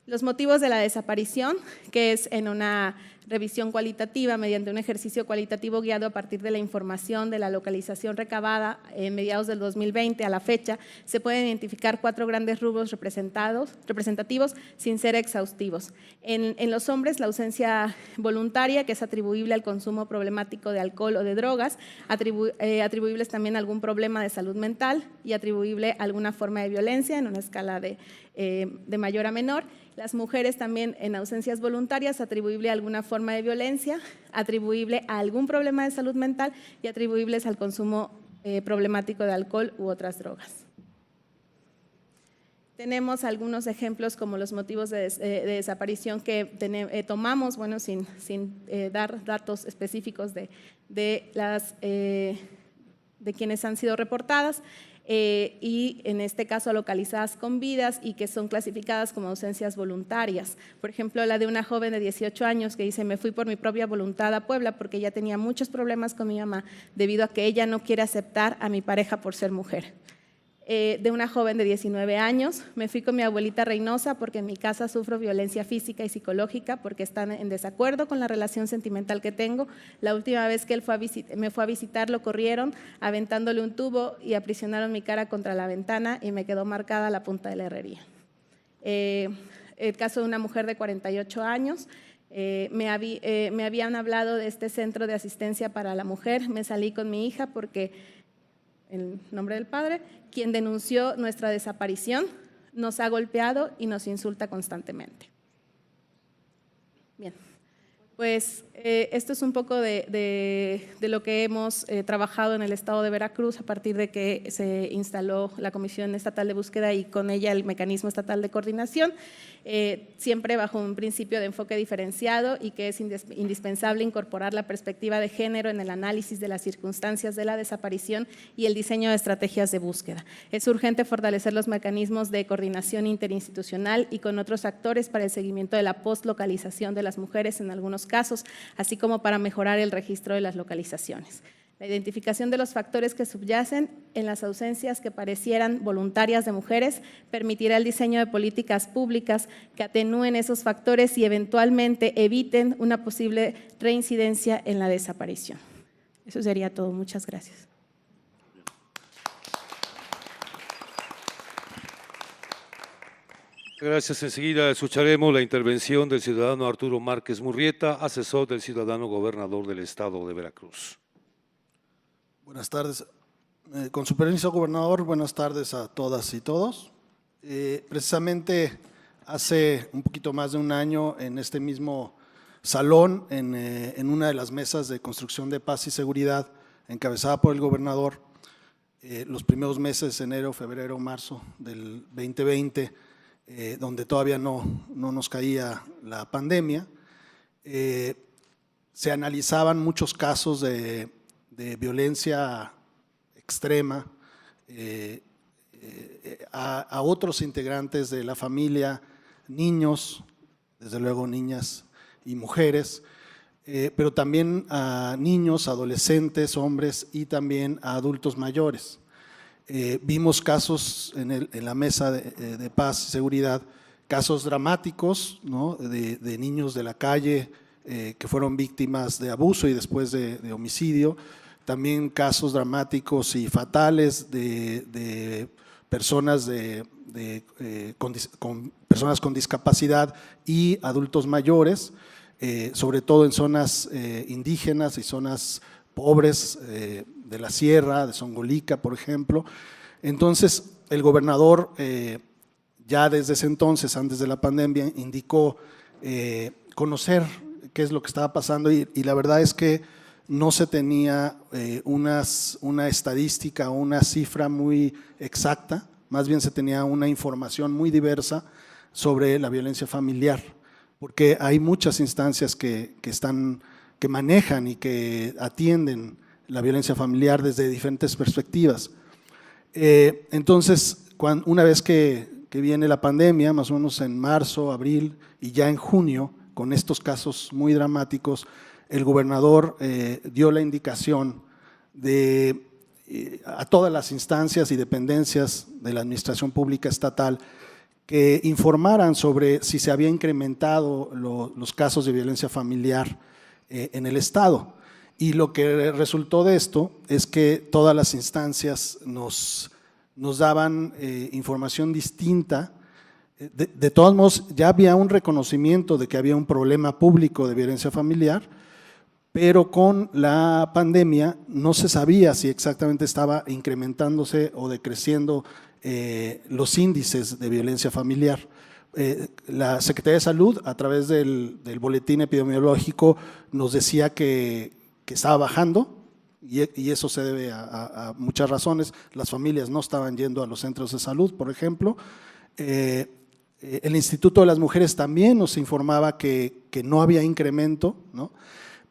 [SPEAKER 9] Los motivos de la desaparición, que es en una revisión cualitativa mediante un ejercicio cualitativo guiado a partir de la información de la localización recabada en mediados del 2020 a la fecha, se pueden identificar 4 grandes rubros representativos sin ser exhaustivos. En los hombres, la ausencia voluntaria, que es atribuible al consumo problemático de alcohol o de drogas, atribuibles también a algún problema de salud mental y atribuible a alguna forma de violencia en una escala de mayor a menor. Las mujeres también en ausencias voluntarias, atribuible a alguna forma de violencia, atribuible a algún problema de salud mental y atribuibles al consumo problemático de alcohol u otras drogas. Tenemos algunos ejemplos como los motivos de desaparición que tomamos, bueno, sin dar datos específicos de quienes han sido reportadas. Y en este caso localizadas con vidas y que son clasificadas como ausencias voluntarias. Por ejemplo, la de una joven de 18 años que dice: me fui por mi propia voluntad a Puebla porque ya tenía muchos problemas con mi mamá debido a que ella no quiere aceptar a mi pareja por ser mujer. De una joven de 19 años, me fui con mi abuelita Reynosa porque en mi casa sufro violencia física y psicológica porque están en desacuerdo con la relación sentimental que tengo. La última vez que él me fue a visitar lo corrieron aventándole un tubo y aprisionaron mi cara contra la ventana y me quedó marcada la punta de la herrería. El caso de una mujer de 48 años, me habían hablado de este centro de asistencia para la mujer, me salí con mi hija porque en nombre del padre, quien denunció nuestra desaparición, nos ha golpeado y nos insulta constantemente. Bien, pues esto es un poco de lo que hemos trabajado en el estado de Veracruz a partir de que se instaló la Comisión Estatal de Búsqueda y con ella el Mecanismo Estatal de Coordinación, siempre bajo un principio de enfoque diferenciado y que es indispensable incorporar la perspectiva de género en el análisis de las circunstancias de la desaparición y el diseño de estrategias de búsqueda. Es urgente fortalecer los mecanismos de coordinación interinstitucional y con otros actores para el seguimiento de la postlocalización de las mujeres en algunos casos, así como para mejorar el registro de las localizaciones. La identificación de los factores que subyacen en las ausencias que parecieran voluntarias de mujeres permitirá el diseño de políticas públicas que atenúen esos factores y eventualmente eviten una posible reincidencia en la desaparición. Eso sería todo. Muchas gracias.
[SPEAKER 1] Gracias. Enseguida escucharemos la intervención del ciudadano Arturo Márquez Murrieta, asesor del ciudadano gobernador del estado de Veracruz.
[SPEAKER 10] Buenas tardes. Con su permiso, gobernador, buenas tardes a todas y todos. Precisamente hace un poquito más de un año en este mismo salón, en una de las mesas de construcción de paz y seguridad encabezada por el gobernador, los primeros meses, enero, febrero, marzo del 2020, donde todavía no nos caía la pandemia, se analizaban muchos casos de violencia extrema a otros integrantes de la familia, niños, desde luego niñas y mujeres, pero también a niños, adolescentes, hombres y también a adultos mayores. Vimos casos en la mesa de paz y seguridad, casos dramáticos, ¿no?, de niños de la calle que fueron víctimas de abuso y después de homicidio, también casos dramáticos y fatales de personas con discapacidad y adultos mayores, sobre todo en zonas indígenas y zonas pobres de la sierra, de Songolica, por ejemplo. Entonces, el gobernador ya desde ese entonces, antes de la pandemia, indicó conocer qué es lo que estaba pasando y la verdad es que no se tenía una estadística o una cifra muy exacta, más bien se tenía una información muy diversa sobre la violencia familiar, porque hay muchas instancias que manejan y que atienden la violencia familiar desde diferentes perspectivas. Entonces, una vez que viene la pandemia, más o menos en marzo, abril y ya en junio, con estos casos muy dramáticos, el gobernador dio la indicación a todas las instancias y dependencias de la administración pública estatal que informaran sobre si se había incrementado los casos de violencia familiar en el Estado. Y lo que resultó de esto es que todas las instancias nos daban información distinta. De todos modos, ya había un reconocimiento de que había un problema público de violencia familiar, pero con la pandemia no se sabía si exactamente estaba incrementándose o decreciendo los índices de violencia familiar. La Secretaría de Salud, a través del boletín epidemiológico, nos decía que estaba bajando, y eso se debe a muchas razones. Las familias no estaban yendo a los centros de salud, por ejemplo. El Instituto de las Mujeres también nos informaba que no había incremento, ¿no?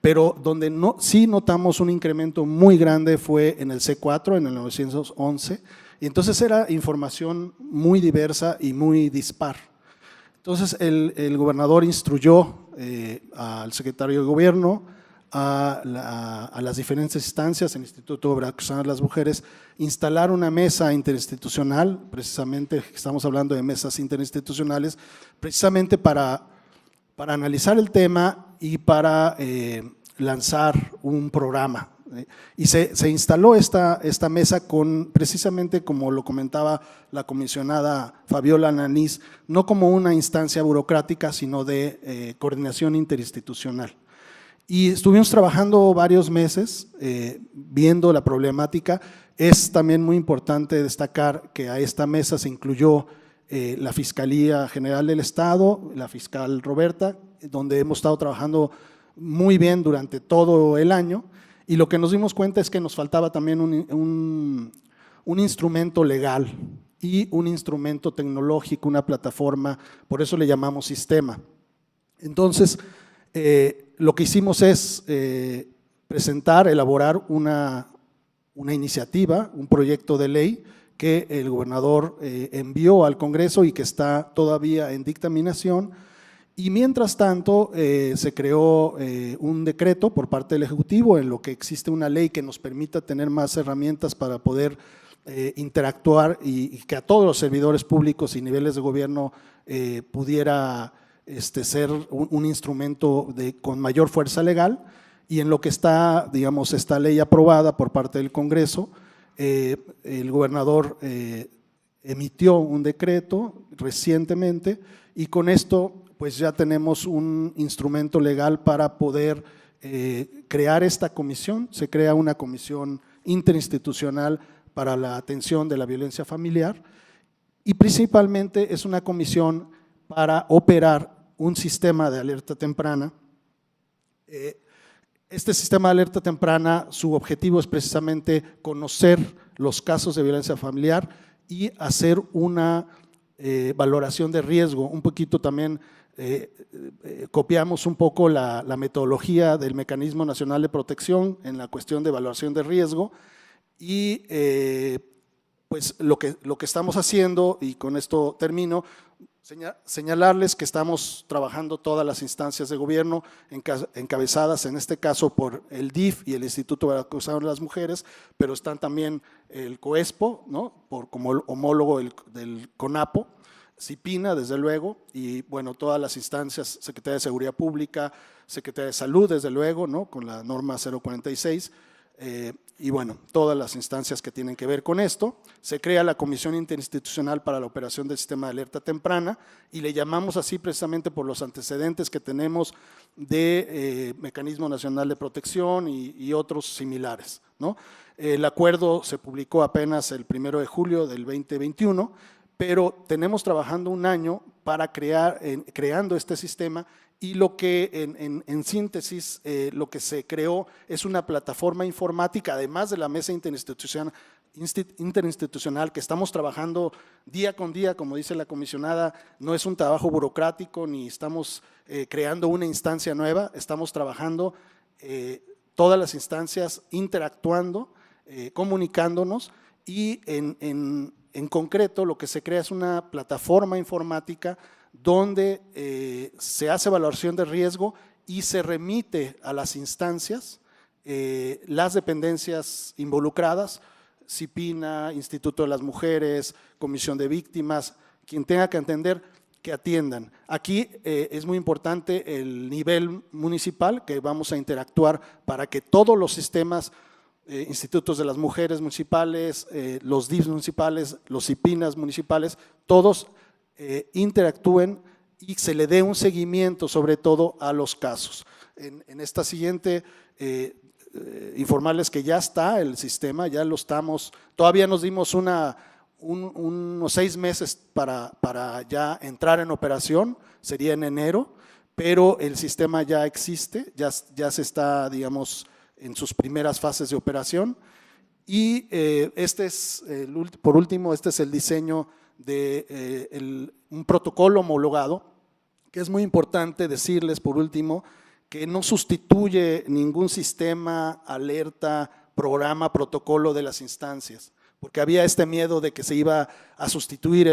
[SPEAKER 10] Pero donde sí notamos un incremento muy grande fue en el C4, en el 911, y entonces era información muy diversa y muy dispar. Entonces el gobernador instruyó al secretario de Gobierno, a las diferentes instancias, el Instituto Veracruzano de las Mujeres, instalar una mesa interinstitucional, precisamente estamos hablando de mesas interinstitucionales, precisamente para analizar el tema y para lanzar un programa. Y se instaló esta mesa precisamente como lo comentaba la comisionada Fabiola Ananís, no como una instancia burocrática, sino de coordinación interinstitucional. Y estuvimos trabajando varios meses viendo la problemática. Es también muy importante destacar que a esta mesa se incluyó la Fiscalía General del Estado, la fiscal Roberta, donde hemos estado trabajando muy bien durante todo el año, y lo que nos dimos cuenta es que nos faltaba también un instrumento legal y un instrumento tecnológico, una plataforma, por eso le llamamos sistema. Entonces, lo que hicimos es elaborar una iniciativa, un proyecto de ley que el gobernador envió al Congreso y que está todavía en dictaminación. Y mientras tanto se creó un decreto por parte del Ejecutivo en lo que existe una ley que nos permita tener más herramientas para poder interactuar y que a todos los servidores públicos y niveles de gobierno pudiera ser un instrumento con mayor fuerza legal. Y en lo que está, digamos, esta ley aprobada por parte del Congreso, el gobernador emitió un decreto recientemente, y con esto pues ya tenemos un instrumento legal para poder crear esta comisión. Se crea una comisión interinstitucional para la atención de la violencia familiar, y principalmente es una comisión para operar un sistema de alerta temprana. Este sistema de alerta temprana, su objetivo es precisamente conocer los casos de violencia familiar y hacer una valoración de riesgo. Un poquito también copiamos un poco la metodología del Mecanismo Nacional de Protección en la cuestión de evaluación de riesgo, y pues lo que estamos haciendo, y con esto termino, señalarles que estamos trabajando todas las instancias de gobierno encabezadas en este caso por el DIF y el Instituto Veracruzano de las Mujeres, pero están también el COESPO, ¿no? como homólogo del CONAPO, CIPINA, desde luego, y bueno, todas las instancias, Secretaría de Seguridad Pública, Secretaría de Salud, desde luego, ¿no? Con la norma 046, y bueno, todas las instancias que tienen que ver con esto. Se crea la Comisión Interinstitucional para la Operación del Sistema de Alerta Temprana, y le llamamos así precisamente por los antecedentes que tenemos de Mecanismo Nacional de Protección y otros similares, ¿no? El acuerdo se publicó apenas el 1 de julio del 2021, pero tenemos trabajando un año para creando este sistema, y lo que en síntesis lo que se creó es una plataforma informática, además de la mesa interinstitucional que estamos trabajando día con día, como dice la comisionada. No es un trabajo burocrático ni estamos creando una instancia nueva, estamos trabajando todas las instancias interactuando, comunicándonos, y en concreto lo que se crea es una plataforma informática donde se hace evaluación de riesgo y se remite a las instancias, las dependencias involucradas, CIPINA, Instituto de las Mujeres, Comisión de Víctimas, quien tenga que atender, que atiendan. Aquí es muy importante el nivel municipal, que vamos a interactuar para que todos los sistemas, institutos de las mujeres municipales, los DIFs municipales, los IPINAS municipales, todos interactúen y se le dé un seguimiento sobre todo a los casos. En esta siguiente, informarles que ya está el sistema, ya lo estamos, todavía nos dimos unos 6 meses para ya entrar en operación, sería en enero, pero el sistema ya existe, ya se está, digamos, en sus primeras fases de operación. Y este es, por último, este es el diseño de un protocolo homologado, que es muy importante decirles, por último, que no sustituye ningún sistema, alerta, programa, protocolo de las instancias, porque había este miedo de que se iba a sustituir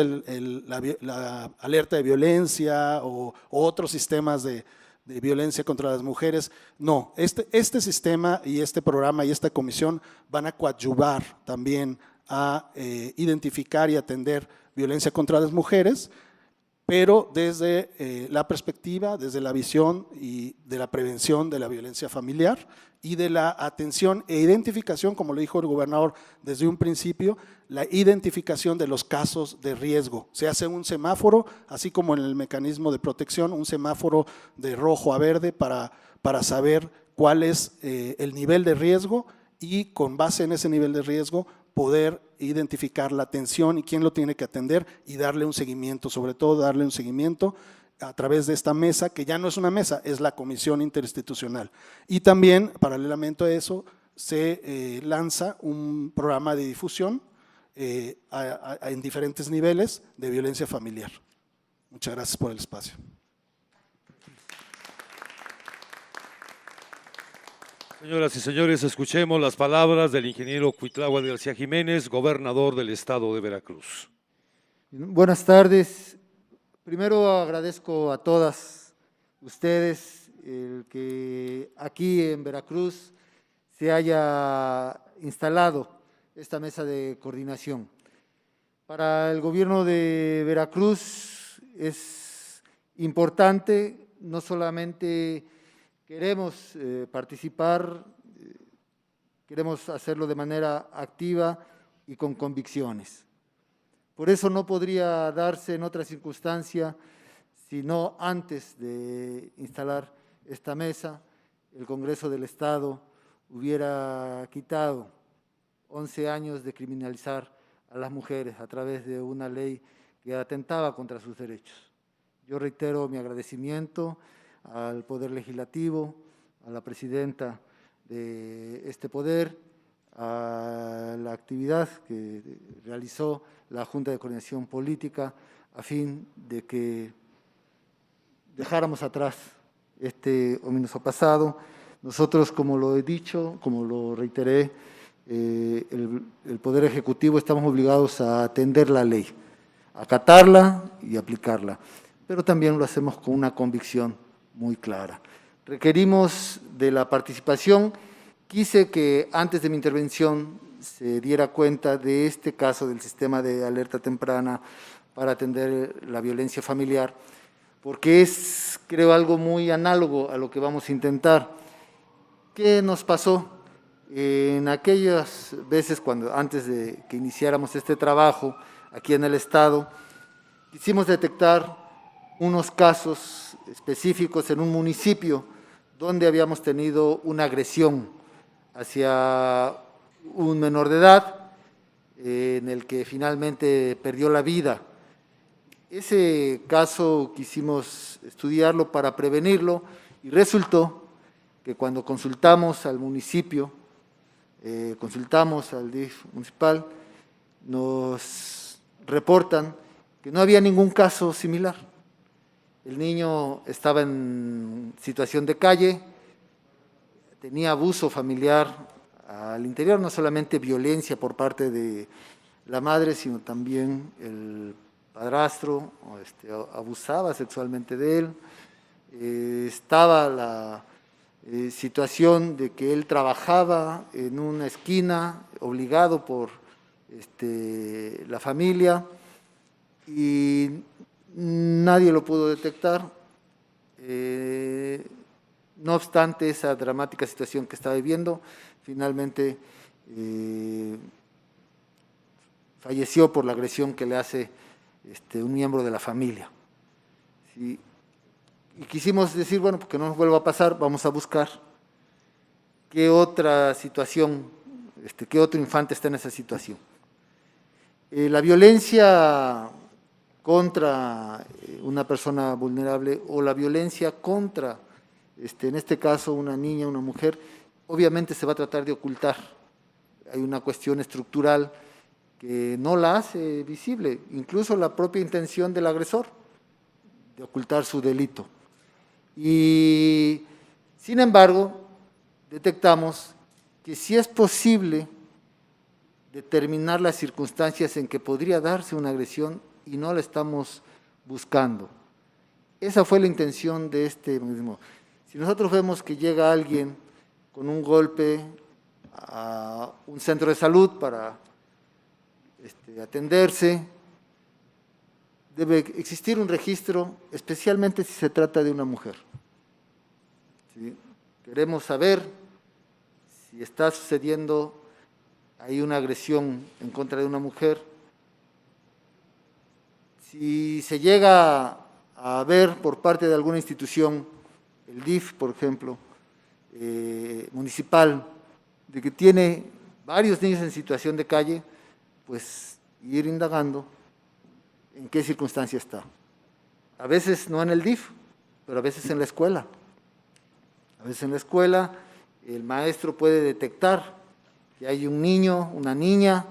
[SPEAKER 10] la alerta de violencia o otros sistemas de violencia contra las mujeres. No, este sistema y este programa y esta comisión van a coadyuvar también a identificar y atender violencia contra las mujeres, pero desde la perspectiva, desde la visión y de la prevención de la violencia familiar y de la atención e identificación, como lo dijo el gobernador desde un principio, la identificación de los casos de riesgo. Se hace un semáforo, así como en el mecanismo de protección, un semáforo de rojo a verde para saber cuál es el nivel de riesgo y con base en ese nivel de riesgo poder identificar la atención y quién lo tiene que atender y darle un seguimiento, sobre todo darle un seguimiento a través de esta mesa, que ya no es una mesa, es la Comisión Interinstitucional. Y también, paralelamente a eso, se lanza un programa de difusión en diferentes niveles de violencia familiar. Muchas gracias por el espacio.
[SPEAKER 1] Señoras y señores, escuchemos las palabras del ingeniero Cuitláhuac García Jiménez, gobernador del estado de Veracruz.
[SPEAKER 11] Buenas tardes. Primero agradezco a todas ustedes el que aquí en Veracruz se haya instalado esta mesa de coordinación. Para el gobierno de Veracruz es importante, no solamente queremos participar, queremos hacerlo de manera activa y con convicciones. Por eso no podría darse en otra circunstancia, sino antes de instalar esta mesa, el Congreso del Estado hubiera quitado 11 años de criminalizar a las mujeres a través de una ley que atentaba contra sus derechos. Yo reitero mi agradecimiento al Poder Legislativo, a la presidenta de este poder, a la actividad que realizó la Junta de Coordinación Política a fin de que dejáramos atrás este ominoso pasado. Nosotros, como lo he dicho, como lo reiteré, el Poder Ejecutivo estamos obligados a atender la ley, a acatarla y aplicarla, pero también lo hacemos con una convicción muy clara. Requerimos de la participación. Quise que antes de mi intervención se diera cuenta de este caso del sistema de alerta temprana para atender la violencia familiar, porque es, creo, algo muy análogo a lo que vamos a intentar. ¿Qué nos pasó? En aquellas veces, antes de que iniciáramos este trabajo aquí en el Estado, quisimos detectar unos casos específicos en un municipio donde habíamos tenido una agresión hacia un menor de edad, en el que finalmente perdió la vida. Ese caso quisimos estudiarlo para prevenirlo y resultó que cuando consultamos al municipio, consultamos al DIF municipal, nos reportan que no había ningún caso similar. El niño estaba en situación de calle, tenía abuso familiar al interior, no solamente violencia por parte de la madre, sino también el padrastro abusaba sexualmente de él. Estaba la situación de que él trabajaba en una esquina, obligado por la familia, y nadie lo pudo detectar. No obstante esa dramática situación que estaba viviendo, finalmente falleció por la agresión que le hace un miembro de la familia. ¿Sí? Y quisimos decir, bueno, porque no nos vuelva a pasar, vamos a buscar qué otra situación, qué otro infante está en esa situación. La violencia contra una persona vulnerable o la violencia contra, en este caso, una niña, una mujer, obviamente se va a tratar de ocultar. Hay una cuestión estructural que no la hace visible, incluso la propia intención del agresor de ocultar su delito. Y, sin embargo, detectamos que sí es posible determinar las circunstancias en que podría darse una agresión y no la estamos buscando. Esa fue la intención de este mismo. Si nosotros vemos que llega alguien con un golpe a un centro de salud para atenderse, debe existir un registro, especialmente si se trata de una mujer. ¿Sí? Queremos saber si está sucediendo ahí una agresión en contra de una mujer. Si se llega a ver por parte de alguna institución, el DIF, por ejemplo, municipal, de que tiene varios niños en situación de calle, pues ir indagando en qué circunstancia está. A veces no en el DIF, pero a veces en la escuela. A veces en la escuela el maestro puede detectar que hay un niño, una niña,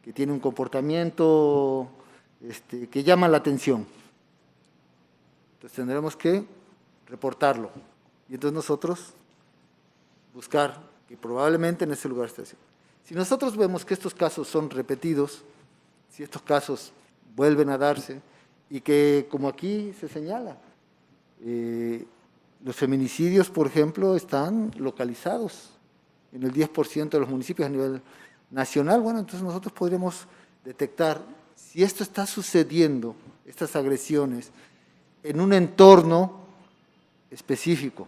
[SPEAKER 11] que tiene un comportamiento que llama la atención. Entonces tendremos que reportarlo. Y entonces nosotros buscar que probablemente en ese lugar esté así. Si nosotros vemos que estos casos son repetidos, si estos casos vuelven a darse, y que, como aquí se señala, los feminicidios, por ejemplo, están localizados en el 10% de los municipios a nivel nacional, bueno, entonces nosotros podremos detectar si esto está sucediendo, estas agresiones, en un entorno específico,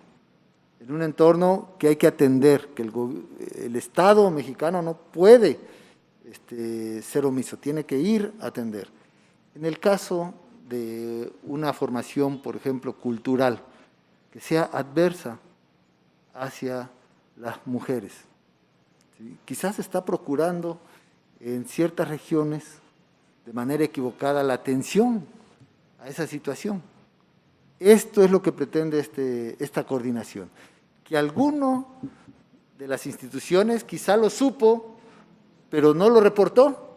[SPEAKER 11] en un entorno que hay que atender, que el Estado mexicano no puede ser omiso, tiene que ir a atender. En el caso de una formación, por ejemplo, cultural, que sea adversa hacia las mujeres, ¿sí? Quizás se está procurando en ciertas regiones de manera equivocada la atención a esa situación. Esto es lo que pretende esta coordinación, que alguno de las instituciones quizá lo supo, pero no lo reportó,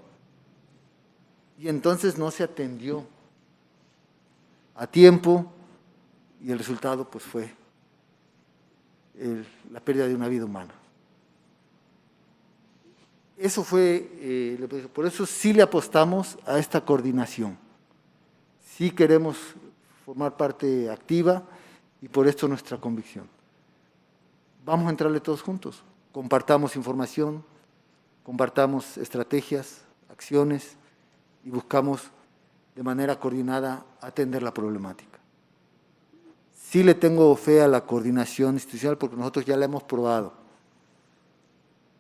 [SPEAKER 11] y entonces no se atendió a tiempo, y el resultado pues fue la pérdida de una vida humana. Eso fue, por eso sí le apostamos a esta coordinación. Sí queremos formar parte activa y por esto nuestra convicción. Vamos a entrarle todos juntos, compartamos información, compartamos estrategias, acciones y buscamos de manera coordinada atender la problemática. Sí le tengo fe a la coordinación institucional porque nosotros ya la hemos probado.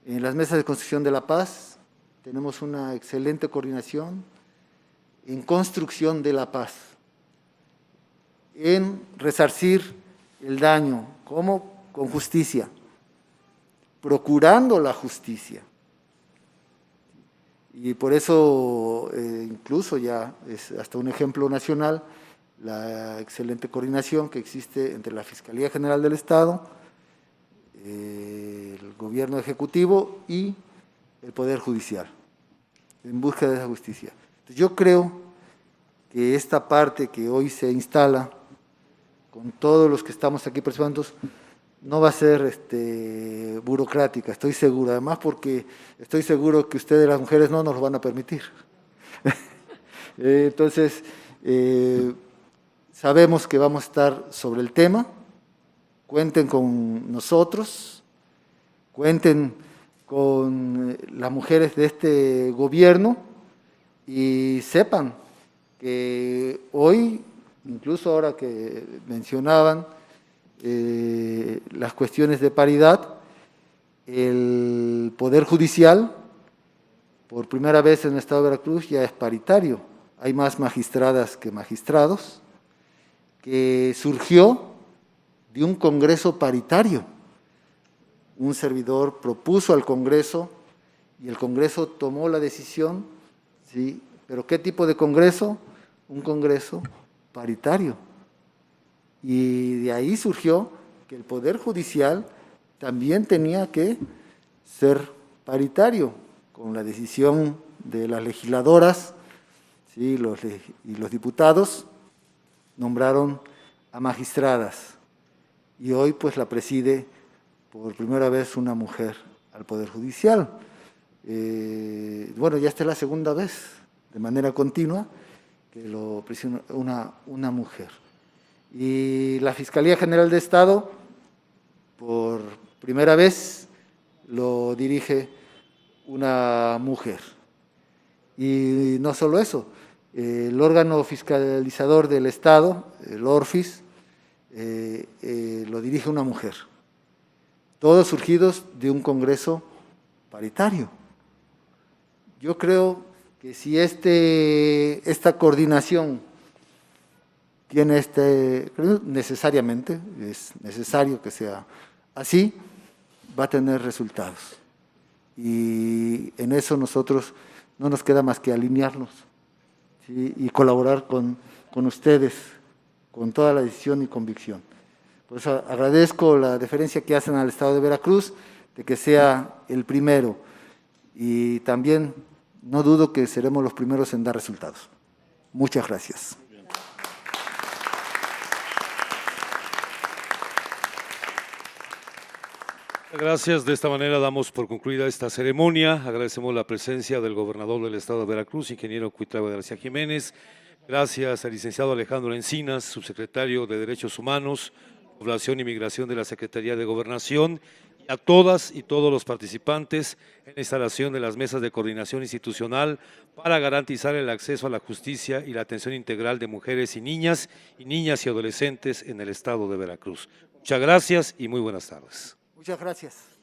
[SPEAKER 11] En las mesas de construcción de la paz tenemos una excelente coordinación en construcción de la paz, en resarcir el daño, ¿cómo? Con justicia, procurando la justicia. Y por eso incluso ya es hasta un ejemplo nacional la excelente coordinación que existe entre la Fiscalía General del Estado, el Gobierno Ejecutivo y el Poder Judicial, en búsqueda de esa justicia. Entonces, yo creo que esta parte que hoy se instala, con todos los que estamos aquí participando, no va a ser burocrática, estoy seguro, además porque estoy seguro que ustedes, las mujeres, no nos lo van a permitir. Entonces, sabemos que vamos a estar sobre el tema, cuenten con nosotros, cuenten con las mujeres de este gobierno y sepan que hoy, incluso ahora que mencionaban las cuestiones de paridad, el Poder Judicial, por primera vez en el Estado de Veracruz, ya es paritario. Hay más magistradas que magistrados, que surgió de un Congreso paritario. Un servidor propuso al Congreso y el Congreso tomó la decisión, ¿sí? ¿Pero qué tipo de Congreso? Un Congreso paritario. Y de ahí surgió que el Poder Judicial también tenía que ser paritario, con la decisión de las legisladoras, ¿sí? y los diputados nombraron a magistradas. Y hoy pues la preside por primera vez una mujer al Poder Judicial. Bueno, ya esta es la segunda vez, de manera continua, que lo preside una mujer. Y la Fiscalía General de Estado, por primera vez, lo dirige una mujer. Y no solo eso, el órgano fiscalizador del Estado, el ORFIS, lo dirige una mujer. Todos surgidos de un Congreso paritario. Yo creo que si esta coordinación tiene necesariamente, es necesario que sea así, va a tener resultados. Y en eso nosotros no nos queda más que alinearnos, ¿sí? Y colaborar con ustedes, con toda la decisión y convicción. Por eso agradezco la deferencia que hacen al Estado de Veracruz, de que sea el primero, y también no dudo que seremos los primeros en dar resultados. Muchas gracias.
[SPEAKER 1] Gracias. De esta manera damos por concluida esta ceremonia. Agradecemos la presencia del gobernador del Estado de Veracruz, ingeniero Cuitlagua García Jiménez. Gracias al licenciado Alejandro Encinas, subsecretario de Derechos Humanos, Población y Migración de la Secretaría de Gobernación, y a todas y todos los participantes en la instalación de las mesas de coordinación institucional para garantizar el acceso a la justicia y la atención integral de mujeres y niñas y adolescentes en el Estado de Veracruz. Muchas gracias y muy buenas tardes.
[SPEAKER 11] Muchas gracias.